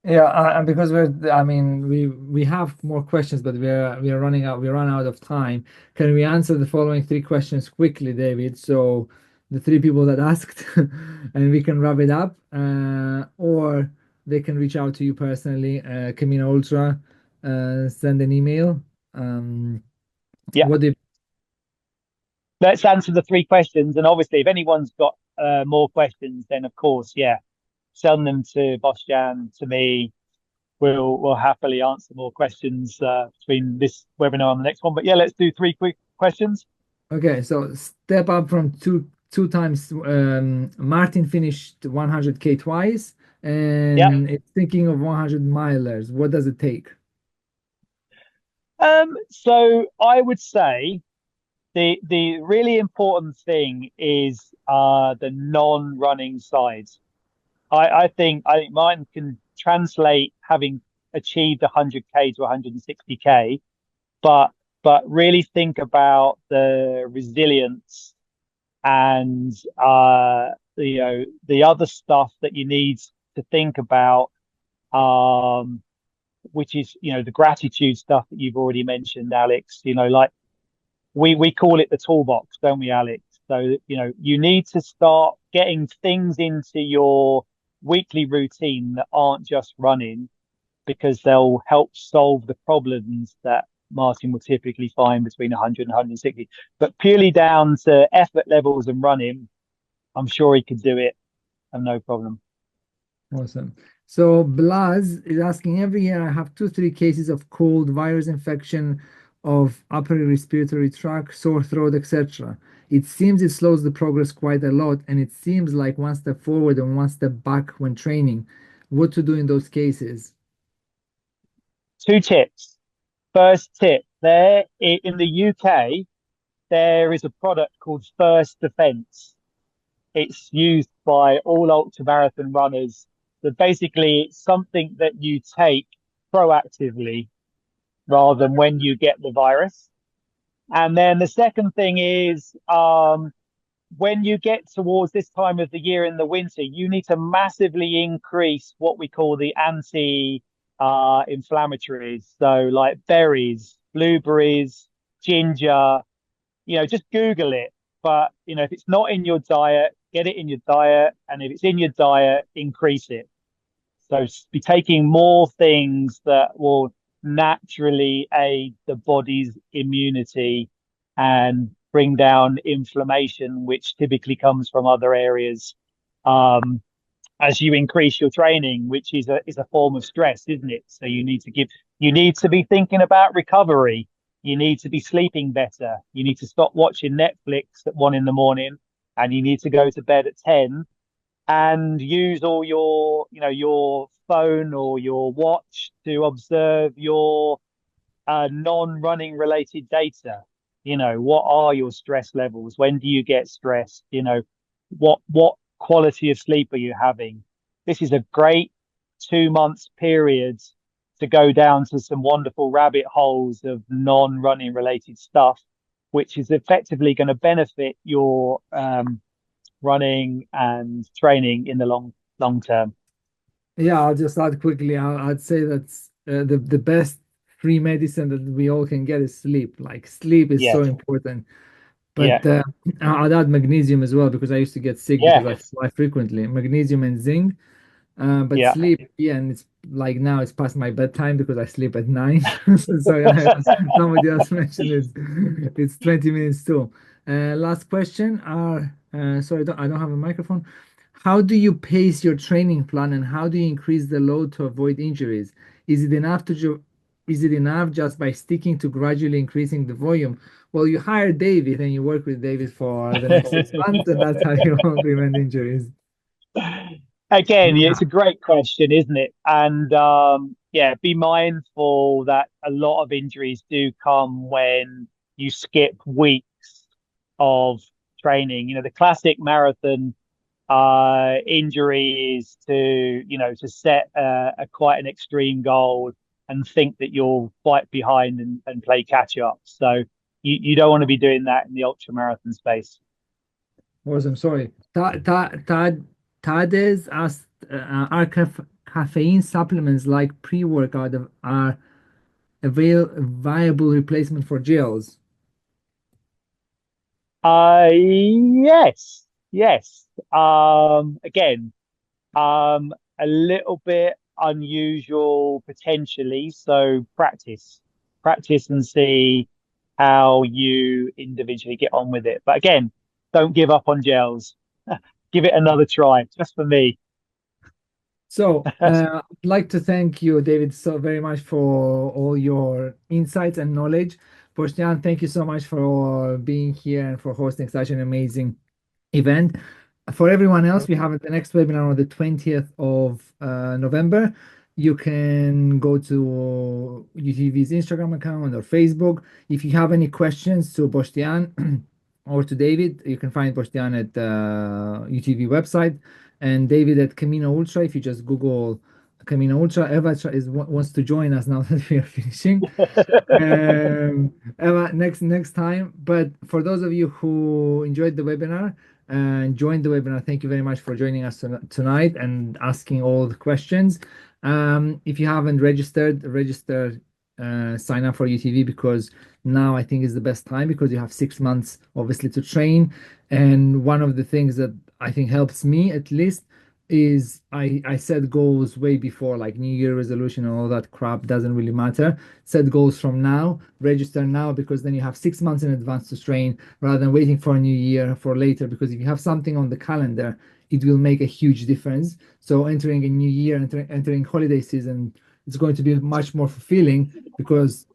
Yeah, and because we have more questions, but we run out of time. Can we answer the following 3 questions quickly, David? So the 3 people that asked, and we can wrap it up, or they can reach out to you personally, Camino Ultra, send an email. Yeah. What Let's answer the 3 questions, and obviously, if anyone's got more questions, then of course, send them to Boštjan, to me. We'll happily answer more questions between this webinar and the next one. But let's do 3 quick questions. Okay, so step up from two times. Martin finished 100K twice, and it's thinking of 100 milers. What does it take? So I would say the really important thing is the non-running side. I think Martin can translate having achieved 100K to 160K, but really think about the resilience and the other stuff that you need to think about, which is the gratitude stuff that you've already mentioned, Alex. Like we call it the toolbox, don't we, Alex? So you need to start getting things into your weekly routine that aren't just running, because they'll help solve the problems that Martin will typically find between 100 and 160. But purely down to effort levels and running, I'm sure he could do it and no problem. Awesome. So Blas is asking, every year I have 2-3 cases of cold, virus infection of upper respiratory tract, sore throat, etc. It seems it slows the progress quite a lot, and it seems like one step forward and one step back when training. What to do in those cases? 2 tips. First tip, there in the UK, there is a product called First Defense. It's used by all ultramarathon runners. So basically, it's something that you take proactively rather than when you get the virus. And then the second thing is, when you get towards this time of the year in the winter, you need to massively increase what we call the anti-inflammatories. So like berries, blueberries, ginger, just Google it. But, if it's not in your diet, get it in your diet. And if it's in your diet, increase it. So be taking more things that will naturally aid the body's immunity and bring down inflammation, which typically comes from other areas, as you increase your training, which is a form of stress, isn't it? So you need to be thinking about recovery. You need to be sleeping better. You need to stop watching Netflix at 1 a.m, and you need to go to bed at 10, and use all your phone or your watch to observe your non-running related data. What are your stress levels? When do you get stressed? What quality of sleep are you having? This is a great 2 months period to go down to some wonderful rabbit holes of non-running related stuff, which is effectively going to benefit your running and training in the long term. Yeah, I'll just add quickly. I'd say that's the best free medicine that we all can get is sleep. Like sleep is so important. But I'd add magnesium as well, because I used to get sick because I fly frequently. Magnesium and zinc. But sleep, and it's like now it's past my bedtime because I sleep at 9. So somebody else mentioned it's 20 minutes too. Last question. Sorry, I don't have a microphone. How do you pace your training plan, and how do you increase the load to avoid injuries? Is it enough just by sticking to gradually increasing the volume? Well, you hire David and you work with David for the next 6 months, and that's how you won't prevent injuries. Again, it's a great question, isn't it? And be mindful that a lot of injuries do come when you skip weeks of training. The classic marathon injury is to set quite an extreme goal and think that you're quite behind and play catch up. So you don't want to be doing that in the ultra marathon space. Awesome. Sorry. Tades asked, are caffeine supplements like pre-workout are a viable replacement for gels? Yes. Again, a little bit unusual potentially. So practice and see how you individually get on with it. But again, don't give up on gels. Give it another try, just for me. So I'd like to thank you, David, so very much for all your insights and knowledge. Boštjan, thank you so much for being here and for hosting such an amazing event. For everyone else, we have the next webinar on the 20th of November. You can go to UTV's Instagram account or Facebook. If you have any questions to Boštjan or to David, you can find Boštjan at UTV website and David at Camino Ultra. If you just Google Camino Ultra. Eva wants to join us now that we are finishing. Eva, next time. But for those of you who enjoyed the webinar and joined the webinar, thank you very much for joining us tonight and asking all the questions. If you haven't registered, sign up for UTV, because now I think is the best time, because you have 6 months obviously to train. And one of the things that I think helps me at least is I set goals way before, like New Year resolution and all that crap doesn't really matter. Set goals from now, register now, because then you have 6 months in advance to train rather than waiting for a new year for later, because if you have something on the calendar, it will make a huge difference. So entering a new year, entering holiday season, it's going to be much more fulfilling, because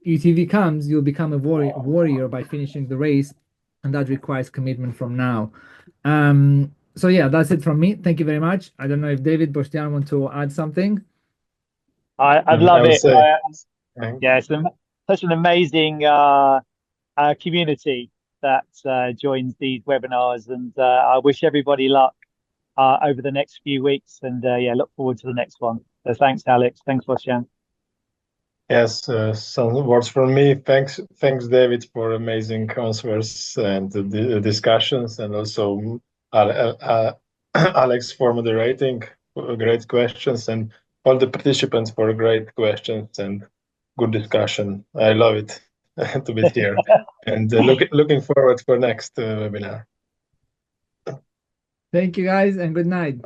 UTV comes, you'll become a warrior by finishing the race, and that requires commitment from now. So yeah, that's it from me. Thank you very much. I don't know if David, Boštjan want to add something. I love it. Yeah, it's such an amazing community that joins these webinars, and I wish everybody luck over the next few weeks, and yeah, look forward to the next one. So thanks, Alex. Thanks, Boštjan. Yes, some words from me. Thanks, David, for amazing answers and the discussions, and also Alex for moderating, great questions, and all the participants for great questions and good discussion. I love it to be here, and looking forward for next webinar. Thank you guys, and good night.